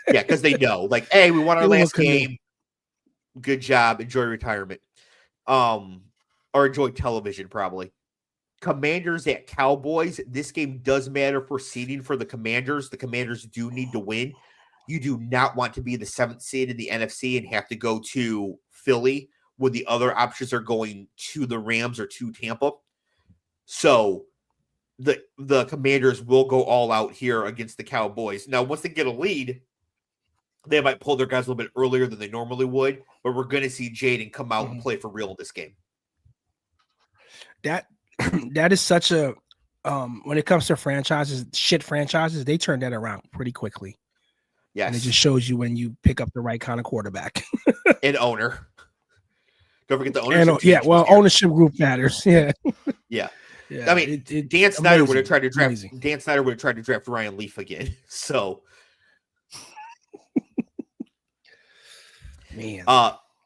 Yeah, because they know. Like, hey, we won our last game. Good job. Enjoy retirement. Or enjoy television, probably. Commanders at Cowboys. This game does matter for seeding for the Commanders. The Commanders do need to win. You do not want to be the 7th seed in the NFC and have to go to Philly when the other options are going to the Rams or to Tampa. So the Commanders will go all out here against the Cowboys. Now, once they get a lead, they might pull their guys a little bit earlier than they normally would, but we're going to see Jaden come out and play for real in this game. That is such a when it comes to shit franchises, they turn that around pretty quickly. Yes. And it just shows you when you pick up the right kind of quarterback. And owner. Don't forget the ownership. Ownership group matters. Yeah. Yeah. Yeah, I mean, Dan Snyder would have tried to draft. Amazing. Dan Snyder would have tried to draft Ryan Leaf again. So, man,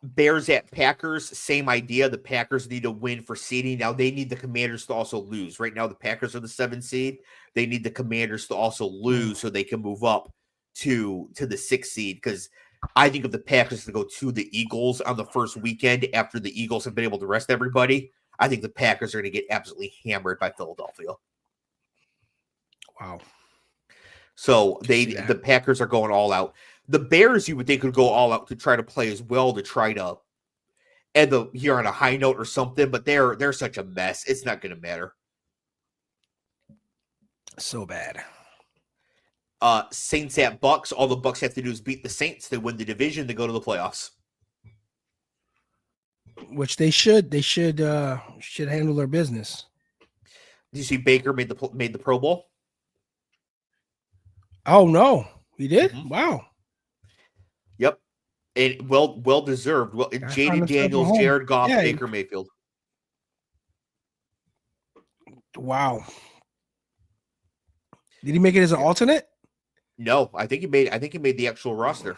Bears at Packers, same idea. The Packers need to win for seeding. Now they need the Commanders to also lose. Right now, the Packers are the 7th seed. They need the Commanders to also lose so they can move up to the 6th seed. Because I think if the Packers to go to the Eagles on the first weekend after the Eagles have been able to rest everybody, I think the Packers are going to get absolutely hammered by Philadelphia. Wow. So the Packers are going all out. The Bears, you would think, could go all out to try to play as well, to try to end the year on a high note or something, but they're such a mess. It's not going to matter. So bad. Saints at Bucks. All the Bucks have to do is beat the Saints. They win the division. They go to the playoffs. Which they should. They should handle their business. Did you see Baker made the Pro Bowl? Oh no, he did. Mm-hmm. Wow. Yep, and well deserved. Well, Jaden Daniels, Jared Goff, Baker Mayfield. Wow. Did he make it as an alternate? No, I think he made the actual roster.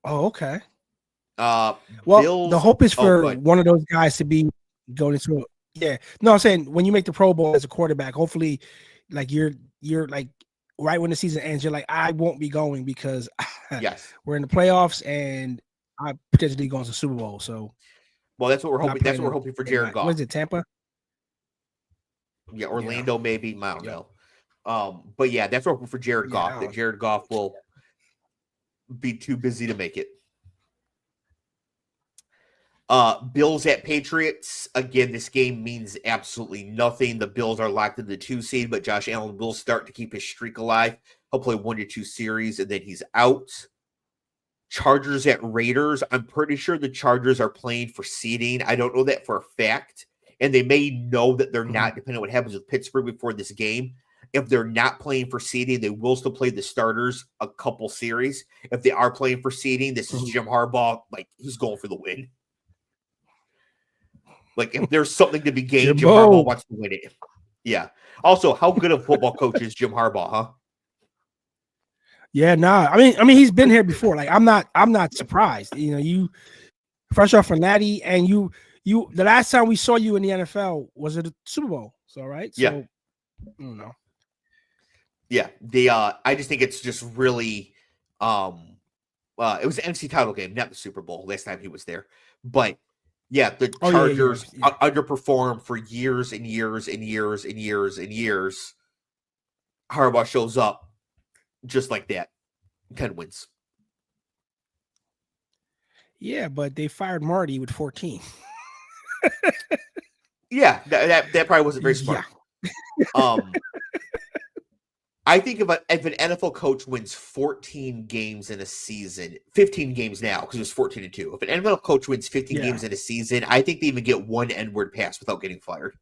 Oh, okay. Well, Bills, the hope is for one of those guys to be going into it. Yeah. No, I'm saying when you make the Pro Bowl as a quarterback, hopefully, like you're like right when the season ends, you're like, I won't be going because yes, we're in the playoffs and I potentially going to the Super Bowl. So, well, that's what we're hoping. That's what we're hoping for Jared Goff. What is it, Tampa? Yeah, Orlando maybe. I don't know. But yeah, that's what we're hoping for Jared Goff. That Jared Goff will be too busy to make it. Bills at Patriots. Again, this game means absolutely nothing. The Bills are locked in the 2 seed, but Josh Allen will start to keep his streak alive. He'll play 1 to 2 series, and then he's out. Chargers at Raiders. I'm pretty sure the Chargers are playing for seeding. I don't know that for a fact, and they may know that they're not, depending on what happens with Pittsburgh before this game. If they're not playing for seeding, they will still play the starters a couple series. If they are playing for seeding, this is Jim Harbaugh. Like, he's going for the win. Like, if there's something to be gained, Jim Harbaugh wants to win it. Yeah. Also, how good of a football coach is Jim Harbaugh, huh? Yeah, nah. I mean, he's been here before. Like, I'm not surprised. You know, you fresh off from Natty, and you the last time we saw you in the NFL was at the Super Bowl. So right? So, yeah. I don't know. Yeah. I just think it's just really it was the NFC title game, not the Super Bowl last time he was there. But yeah, the Chargers underperformed for years and years and years and years and years. Harbaugh shows up just like that. 10 wins. Yeah, but they fired Marty with 14. Yeah, that probably wasn't very smart. Yeah. I think if an NFL coach wins 14 games in a season, 15 games now, because it was 14-2. If an NFL coach wins 15 games in a season, I think they even get one N-word pass without getting fired.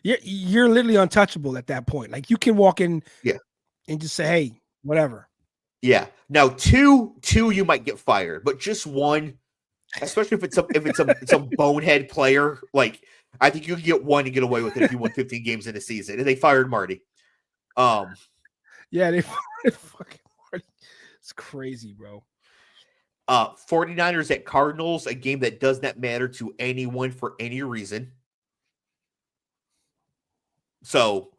You're literally untouchable at that point. Like, you can walk in and just say, hey, whatever. Yeah. Now, two you might get fired, but just one, especially if it's a bonehead player, like, I think you can get one and get away with it if you won 15 games in a season. And they fired Marty. Yeah, they fired fucking Marty. It's crazy, bro. 49ers at Cardinals, a game that does not matter to anyone for any reason. So,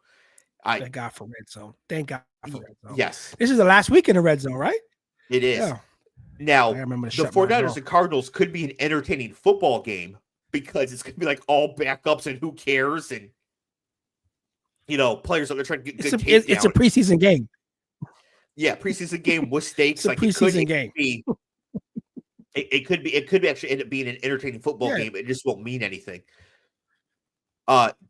thank God for Red Zone. Thank God for Red Zone. Yes. This is the last week in the Red Zone, right? It is. Yeah. Now, the 49ers and Cardinals could be an entertaining football game, because it's going to be like all backups and who cares, and players that are trying to get good tape. It's a preseason game. Yeah, preseason game with stakes. It's a preseason game. It could actually end up being an entertaining football game. It just won't mean anything.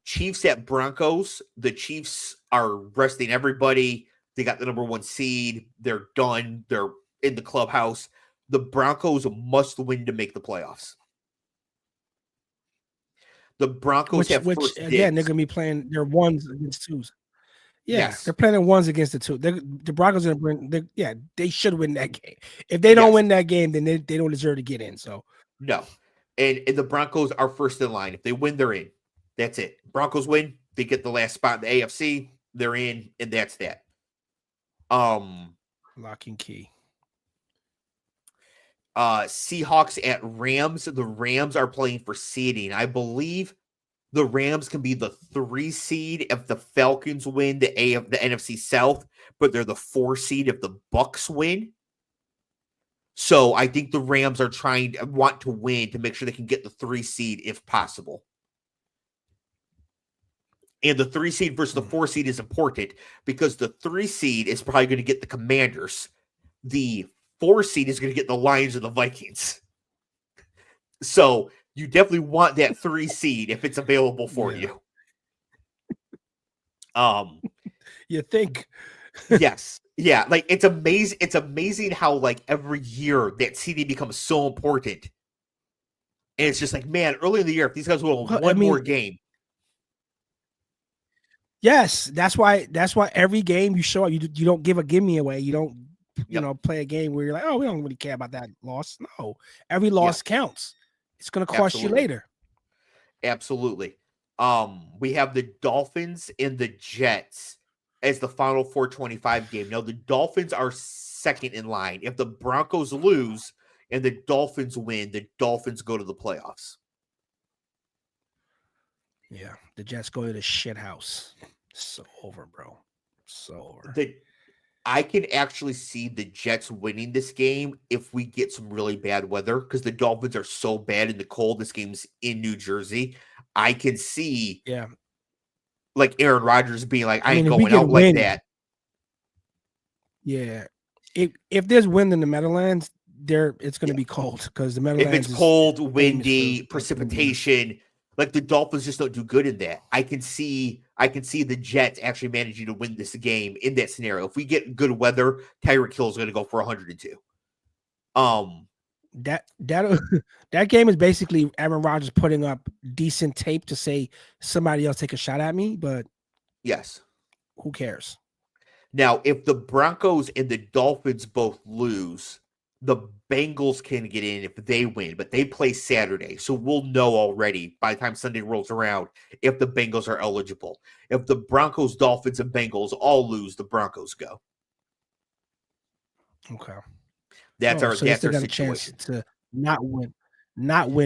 Chiefs at Broncos. The Chiefs are resting everybody. They got the number 1 seed. They're done. They're in the clubhouse. The Broncos must win to make the playoffs. The Broncos have first again, they're going to be playing their 1s against 2s. Yeah, they're playing 1s against the 2. The Broncos are going to bring. They should win that game. If they don't win that game, then they don't deserve to get in. So no, And the Broncos are first in line. If they win, they're in. That's it. Broncos win, they get the last spot in the AFC. They're in, and that's that. Lock and key. Seahawks at Rams. The Rams are playing for seeding. I believe the Rams can be the 3 seed if the Falcons win the NFC South, but they're the 4 seed if the Bucks win. So I think the Rams are want to win to make sure they can get the 3 seed if possible. And the 3 seed versus the 4 seed is important because the 3 seed is probably going to get the Commanders. The 4 seed is going to get the Lions or the Vikings. So you definitely want that 3 seed if it's available for you. You think? Yes. Yeah. Like it's amazing. It's amazing how like every year that seeding becomes so important. And it's just like, man, early in the year, if these guys will one more game. Yes, that's why every game you show up, you don't give a gimme away. You don't play a game where you're like, oh, we don't really care about that loss. No, every loss counts. It's going to cost you later. Absolutely. We have the Dolphins and the Jets as the final 425 game. Now the Dolphins are second in line. If the Broncos lose and the Dolphins win, the Dolphins go to the playoffs. Yeah, the Jets go to the shit house. So over, bro. So over. I can actually see the Jets winning this game if we get some really bad weather because the Dolphins are so bad in the cold. This game's in New Jersey. I can see, like Aaron Rodgers being like, I ain't going out like that. Yeah, if there's wind in the Meadowlands, it's going to be cold because the Meadowlands. If it's cold, windy, precipitation. Like the Dolphins just don't do good in that. I can see the Jets actually managing to win this game in that scenario. If we get good weather, Tyreek Hill is going to go for 102. That game is basically Aaron Rodgers putting up decent tape to say somebody else take a shot at me, but yes, who cares? Now, if the Broncos and the Dolphins both lose, the Bengals can get in if they win, but they play Saturday. So we'll know already by the time Sunday rolls around if the Bengals are eligible. If the Broncos, Dolphins, and Bengals all lose, the Broncos go. Okay. That's our situation. Chance to not win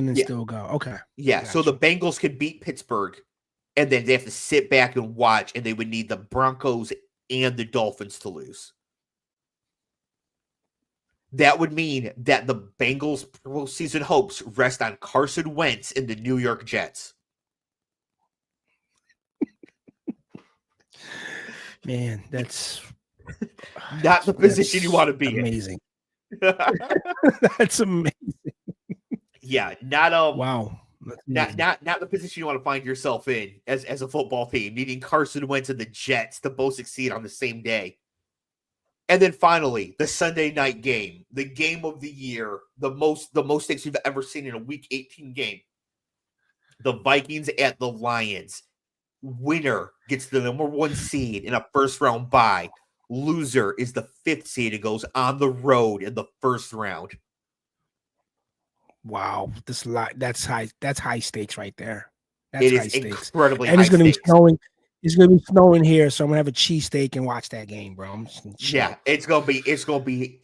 and still go. Okay. Yeah. Gotcha. So the Bengals could beat Pittsburgh, and then they have to sit back and watch, and they would need the Broncos and the Dolphins to lose. That would mean that the Bengals' postseason hopes rest on Carson Wentz and the New York Jets. Man, that's not the position you want to be amazing. in. That's amazing. Yeah, not the position you want to find yourself in as a football team, needing Carson Wentz and the Jets to both succeed on the same day. And then finally, the Sunday night game, the game of the year, the most stakes we've ever seen in a Week 18 game. The Vikings at the Lions. Winner gets the number 1 seed in a first-round bye. Loser is the 5th seed and goes on the road in the first round. Wow, that's high stakes right there. It is incredibly high stakes. And it's going to be snowing. It's gonna be snowing here, so I'm gonna have a cheesesteak and watch that game, bro. It's gonna be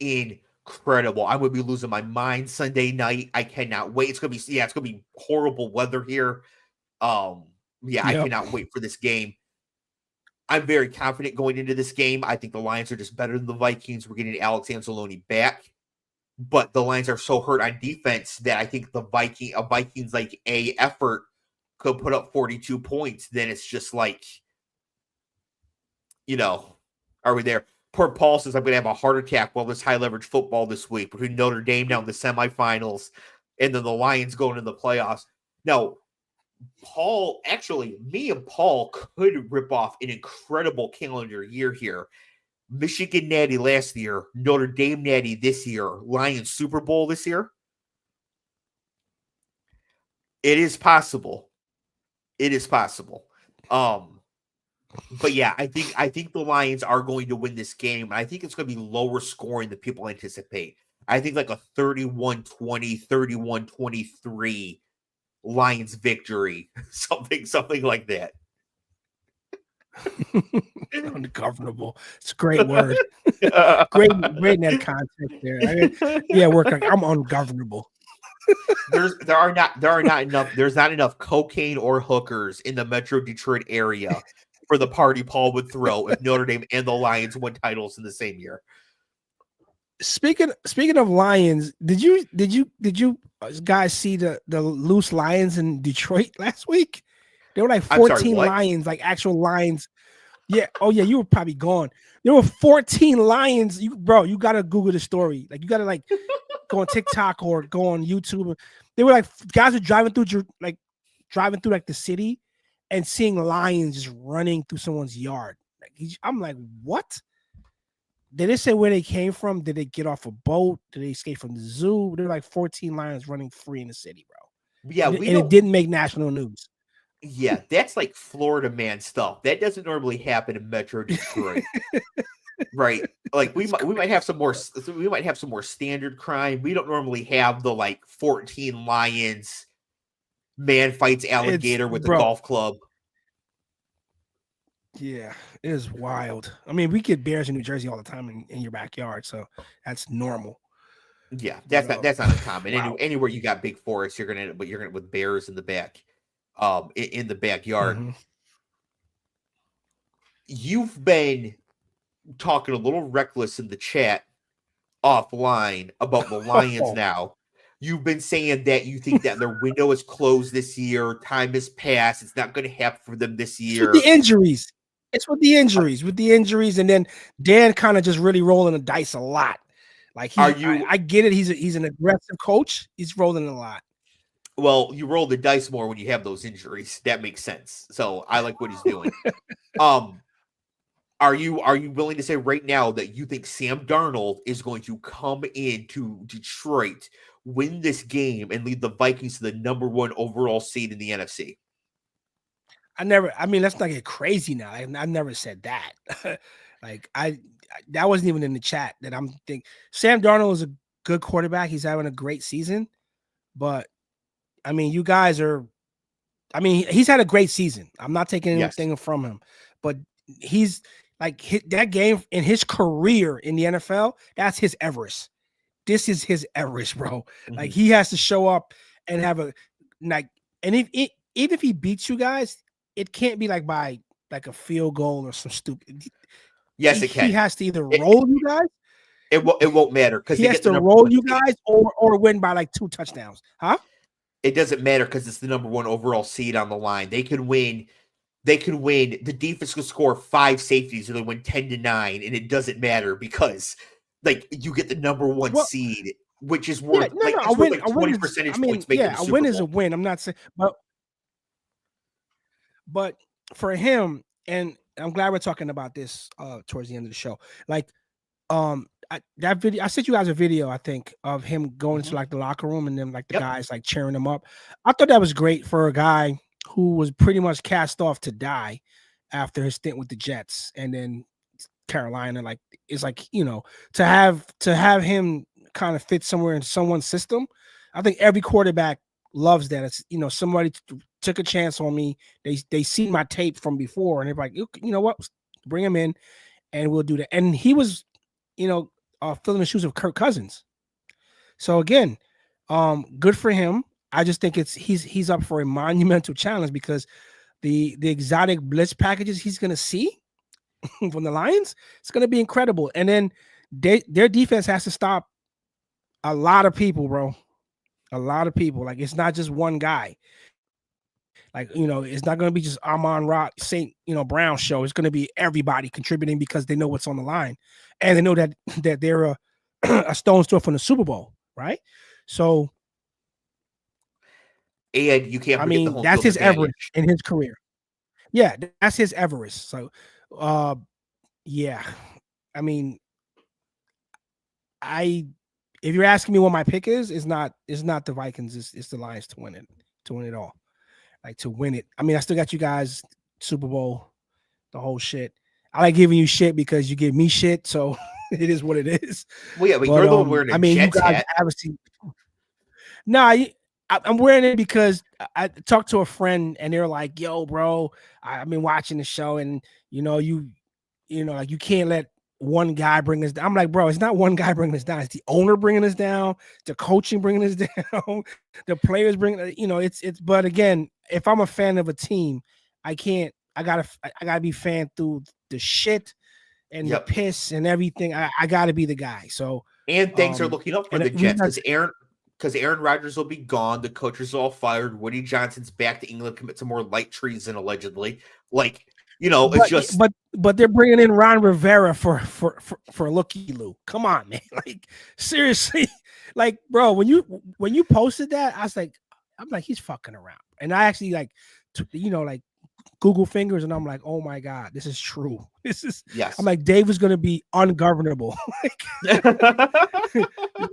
incredible. I'm gonna be losing my mind Sunday night. I cannot wait. It's gonna be horrible weather here. I cannot wait for this game. I'm very confident going into this game. I think the Lions are just better than the Vikings. We're getting Alex Anzalone back, but the Lions are so hurt on defense that I think a Vikings like A effort could put up 42 points. Then it's just like, are we there? Poor Paul says, I'm going to have a heart attack while this high leverage football this week between Notre Dame down in the semifinals and then the Lions going to the playoffs. Now, me and Paul could rip off an incredible calendar year here. Michigan Natty last year, Notre Dame Natty this year, Lions Super Bowl this year. It is possible. But yeah, I think the Lions are going to win this game. I think it's going to be lower scoring than people anticipate. I think like a 31-20, 31-23 Lions victory, something like that. Ungovernable. It's a great word. great in that context there. Yeah, work like I'm ungovernable. There's not enough cocaine or hookers in the Metro Detroit area for the party Paul would throw if Notre Dame and the Lions won titles in the same year. Speaking of Lions, did you guys see the loose lions in Detroit last week? There were like 14 lions, like actual lions. Yeah. Oh yeah, you were probably gone. There were 14 lions. You gotta Google the story. Like you gotta like go on TikTok or go on YouTube. They were like guys were driving through like the city and seeing lions just running through someone's yard. Like I'm like, what? Did they say where they came from? Did they get off a boat? Did they escape from the zoo? There were like 14 lions running free in the city, bro. Yeah, and it didn't make national news. Yeah, that's like Florida man stuff. That doesn't normally happen in Metro Detroit. Right. Like we might have some more standard crime. We don't normally have the like 14 lions, man fights alligator with the golf club. Yeah, it is wild. I mean, we get bears in New Jersey all the time in your backyard, so that's normal. Yeah, that's not uncommon. Wow. Anywhere you got big forests, you're gonna with bears in the back, in the backyard. Mm-hmm. You've been talking a little reckless in the chat offline about the Lions now. You've been saying that you think that their window is closed this year. Time has passed. It's not going to happen for them this year. It's with the injuries. And then Dan kind of just really rolling the dice a lot. Like I get it. He's an aggressive coach. He's rolling a lot. Well, you roll the dice more when you have those injuries. That makes sense. So I like what he's doing. Are you willing to say right now that you think Sam Darnold is going to come into Detroit, win this game, and lead the Vikings to the number 1 overall seed in the NFC? Let's not get crazy now. I never said that. That wasn't even in the chat that I'm thinking. Sam Darnold is a good quarterback. He's having a great season, but I mean, you guys are. I mean, he's had a great season. I'm not taking anything from him, but he's like that game in his career in the NFL. That's his Everest. This is his Everest, bro. Mm-hmm. Like he has to show up and have a like, and even if he beats you guys, it can't be like by like a field goal or some stupid. Yes, it can. He has to either roll you guys. It won't matter because he has to roll you guys or win by like 2 touchdowns, huh? It doesn't matter because it's the number 1 overall seed on the line. They could win. The defense could score 5 safeties or they win 10-9, and it doesn't matter because like you get the number 1 seed, which is worth a win. Like 20 percentage points. A win is a win. I'm not saying, but for him, and I'm glad we're talking about this towards the end of the show. Like, that video, I sent you guys a video, I think, of him going to like the locker room and then like the guys like cheering him up. I thought that was great for a guy who was pretty much cast off to die after his stint with the Jets and then Carolina. Like, it's like, to have him kind of fit somewhere in someone's system. I think every quarterback loves that. It's somebody took a chance on me. They see my tape from before and they're like, you know what, bring him in and we'll do that. And he was filling the shoes of Kirk Cousins. So again, good for him. I just think he's up for a monumental challenge because the exotic blitz packages he's going to see from the Lions, it's going to be incredible. And then their defense has to stop a lot of people, bro. A lot of people. Like, it's not just one guy. Like, it's not going to be just Amon-Ra St. Brown show. It's going to be everybody contributing because they know what's on the line. And they know that they're a stone's throw from the Super Bowl, right? So, and you can't. I mean, that's his Everest in his career. Yeah, that's his Everest. So, yeah. I mean, if you're asking me what my pick is, it's not the Vikings. It's the Lions to win it all. Like, to win it. I mean, I still got you guys Super Bowl, the whole shit. I like giving you shit because you give me shit. So It is what it is. Well, yeah, but you're the one wearing a Jets you guys hat. obviously. No, I'm wearing it because I talked to a friend and they're like, "Yo, bro, I've been watching the show, and you like you can't let one guy bring us down." I'm like, bro, it's not one guy bringing us down. It's the owner bringing us down, the coaching bringing us down, the players bringing. It's. But again, if I'm a fan of a team, I gotta be fan through the shit and the piss and everything. I gotta be the guy. So and things are looking up for the Jets because Aaron Rodgers will be gone. The coaches are all fired. Woody Johnson's back to England, commit to more light treason allegedly. Like, it's just. But they're bringing in Ron Rivera for looky Lou. Come on, man. Like, seriously. Like, bro, when you posted that, I'm like, he's fucking around. And I actually like Google fingers, and I'm like, oh my God, this is true. This is yes. I'm like, Dave is gonna be ungovernable. It's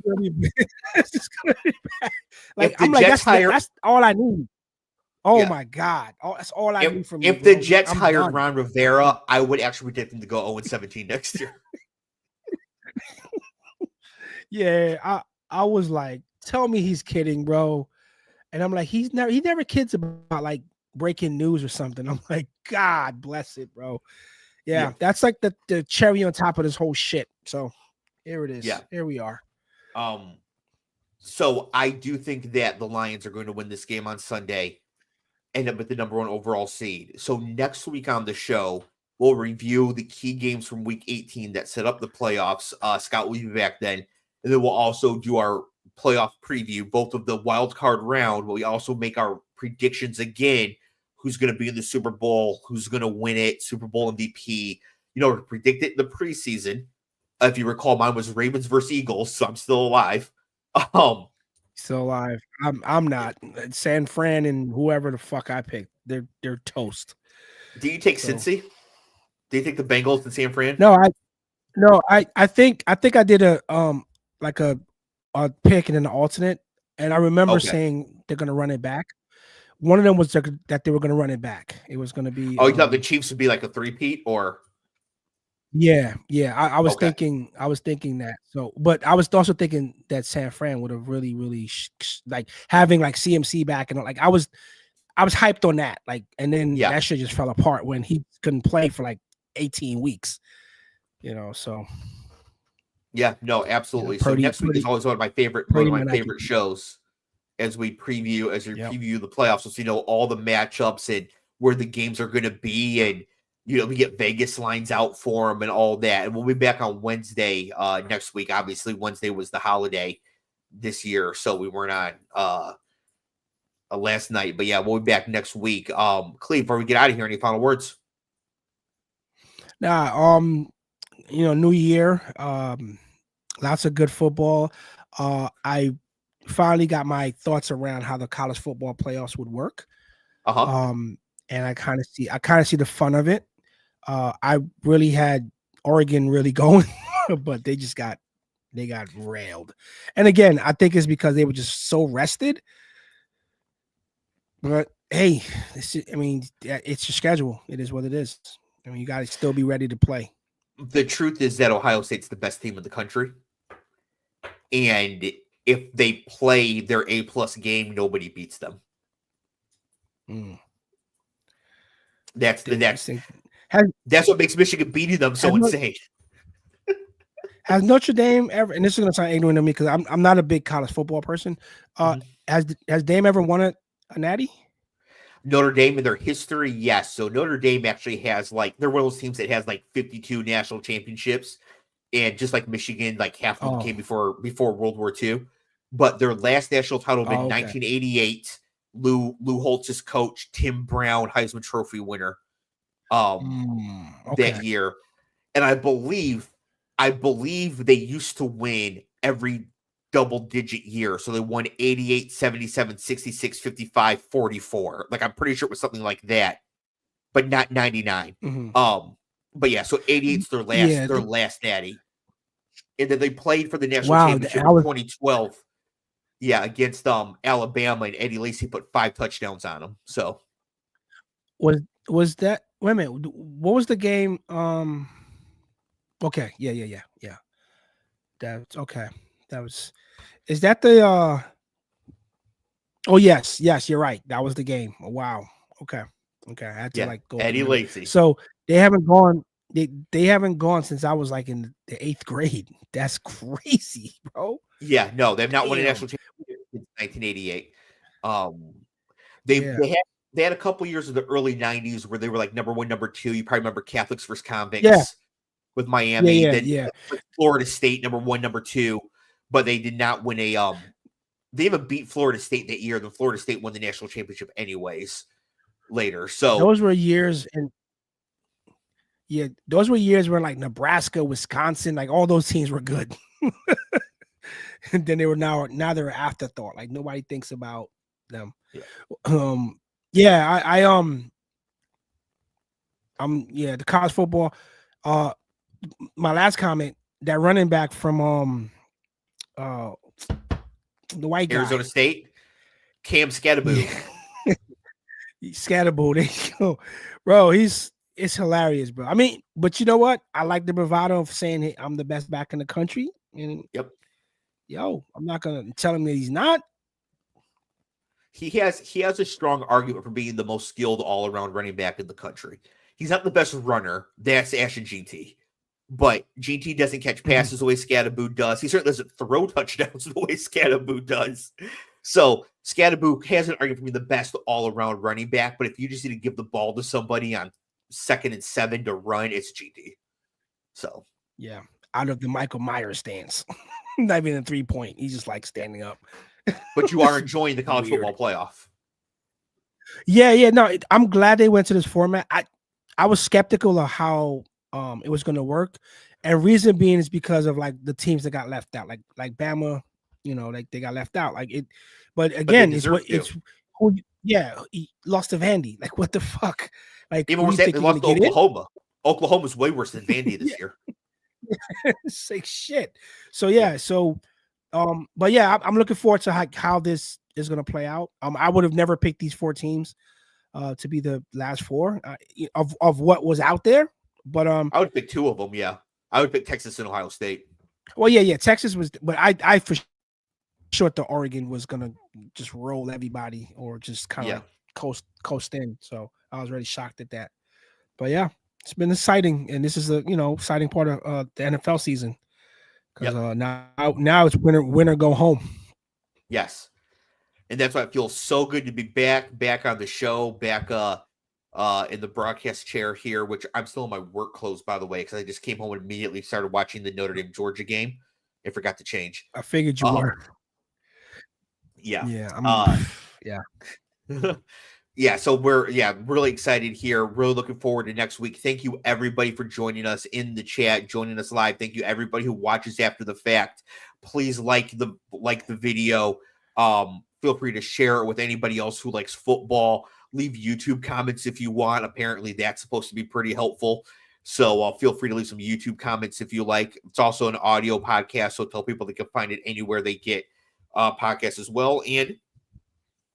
gonna be bad. Like, I'm like, that's all I need. Oh my God. That's all I need from you. If the Jets hired Ron Rivera, I would actually predict them to go 0-17 next year. Yeah, I was like, tell me he's kidding, bro. And I'm like, he never kids about like breaking news or something. I'm like, God bless it, bro. Yeah. That's like the cherry on top of this whole shit. So here it is. Yeah. Here we are. So I do think that the Lions are going to win this game on Sunday, end up with the number 1 overall seed. So next week on the show, we'll review the key games from week 18 that set up the playoffs. Scott will be back then. And then we'll also do our playoff preview, both of the wild card round, but we also make our predictions again. Who's going to be in the Super Bowl? Who's going to win it? Super Bowl MVP. To predict it in the preseason. If you recall, mine was Ravens versus Eagles, so I'm still alive. Still alive. I'm not. San Fran and whoever the fuck I picked, they're toast. Do you take Cincy? Do you take the Bengals and San Fran? No, I think I did a pick and an alternate, and I remember saying they're going to run it back. One of them was that they were going to run it back. It was going to be. Oh, you thought the Chiefs would be like a three-peat, or? Yeah. I was thinking that. So, but I was also thinking that San Fran would have really, really like having like CMC back, and like I was hyped on that. Like, and then that shit just fell apart when he couldn't play for like 18 weeks. So. Yeah, no, absolutely. So next week is always one of my favorite shows as we preview the playoffs. So all the matchups and where the games are going to be, and we get Vegas lines out for them and all that. And we'll be back on Wednesday next week. Obviously, Wednesday was the holiday this year, so we weren't on last night. But yeah, we'll be back next week. Cleve, before we get out of here, any final words? New year, lots of good football. I finally got my thoughts around how the college football playoffs would work. And I kind of see the fun of it. I really had Oregon really going, but they got railed. And again, I think it's because they were just so rested. But hey, it's your schedule. It is what it is. You got to still be ready to play. The truth is that Ohio State's the best team in the country. And if they play their A+ game, nobody beats them. That's what makes Michigan beating them so insane. Has Notre Dame ever, and this is going to sound ignorant to me because I'm not a big college football person. Has Dame ever won a natty? Notre Dame in their history, yes. So Notre Dame actually has they're one of those teams that has 52 national championships, and just like Michigan, half of them came before World War II. But their last national title in 1988. Lou Holtz's coach, Tim Brown, Heisman Trophy winner, that year, and I believe they used to win every double-digit year. So they won 88, 77, 66, 55, 44. I'm pretty sure it was something like that, but not 99. But yeah, so 88's their last natty, and then they played for the national championship in 2012. Yeah, against Alabama, and Eddie Lacy put 5 touchdowns on them. So was that? Wait a minute. What was the game? Okay, yeah. That's okay. That was. Is that the? Oh yes, you're right. That was the game. Oh, wow. Okay. I had to like go Eddie through. Lacy. So they haven't gone. They haven't gone since I was like in the 8th grade. That's crazy, bro. Yeah, no, they've not won a national championship since 1988. They had a couple years in the early 90s where they were like number 1, number 2. You probably remember Catholics versus Convicts with Miami. Yeah. Florida State number 1, number 2, but they did not win a they even beat Florida State that year. Then Florida State won the national championship anyways later. So those were years those were years where like Nebraska, Wisconsin, like all those teams were good. And then they were now they're an afterthought. Like nobody thinks about them. The college football. My last comment, that running back from the white guy, Arizona State, Cam Scatterboo. Scatterboo, there you go, bro. It's hilarious, bro. I mean, but you know what? I like the bravado of saying, hey, I'm the best back in the country. And I'm not gonna tell him that he's not. He has a strong argument for being the most skilled all-around running back in the country. He's not the best runner. That's Ashton GT. But GT doesn't catch passes the way Scatterboo does. He certainly doesn't throw touchdowns the way Scatterboo does. So Scatterboo has an argument for being the best all-around running back. But if you just need to give the ball to somebody on 2nd and 7 to run, it's GT. So yeah, out of the Michael Myers stance, not even a 3-point. He's just like standing up. But you are enjoying the college football playoff. Yeah. No, I'm glad they went to this format. I was skeptical of how it was going to work, and reason being is because of like the teams that got left out, like Bama, like they got left out. Like it, but again, he lost to Vandy. Like what the fuck? Like even worse, they lost to Oklahoma. Oklahoma's way worse than Vandy this year. It's like shit. So but yeah, I'm looking forward to how this is going to play out. I would have never picked these 4 teams to be the last 4 of what was out there. But I would pick 2 of them. Yeah, I would pick Texas and Ohio State. Well, yeah, Texas was, but I for sure the Oregon was gonna just roll everybody or just kind of like coast in. So I was really shocked at that. But yeah, it's been exciting, and this is a exciting part of the NFL season because now it's winner go home. Yes, and that's why it feels so good to be back on the show, back in the broadcast chair here, which I'm still in my work clothes, by the way, because I just came home and immediately started watching the Notre Dame Georgia game. I forgot to change. I figured you were. Yeah. Yeah. So we're really excited here. Really looking forward to next week. Thank you everybody for joining us in the chat, joining us live. Thank you everybody who watches after the fact. Please like the video. Feel free to share it with anybody else who likes football. Leave YouTube comments if you want. Apparently that's supposed to be pretty helpful. So feel free to leave some YouTube comments if you like. It's also an audio podcast, so tell people they can find it anywhere they get podcasts as well. And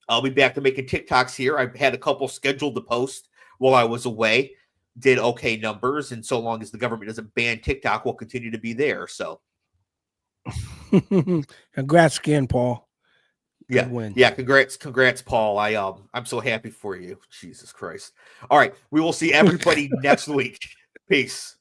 I'll be back to making TikToks here. I've had a couple scheduled to post while I was away. Did okay numbers, and so long as the government doesn't ban TikTok, we'll continue to be there. So congrats again, Paul. Good win. Congrats, Paul. I'm so happy for you. Jesus Christ. All right, we will see everybody next week. Peace.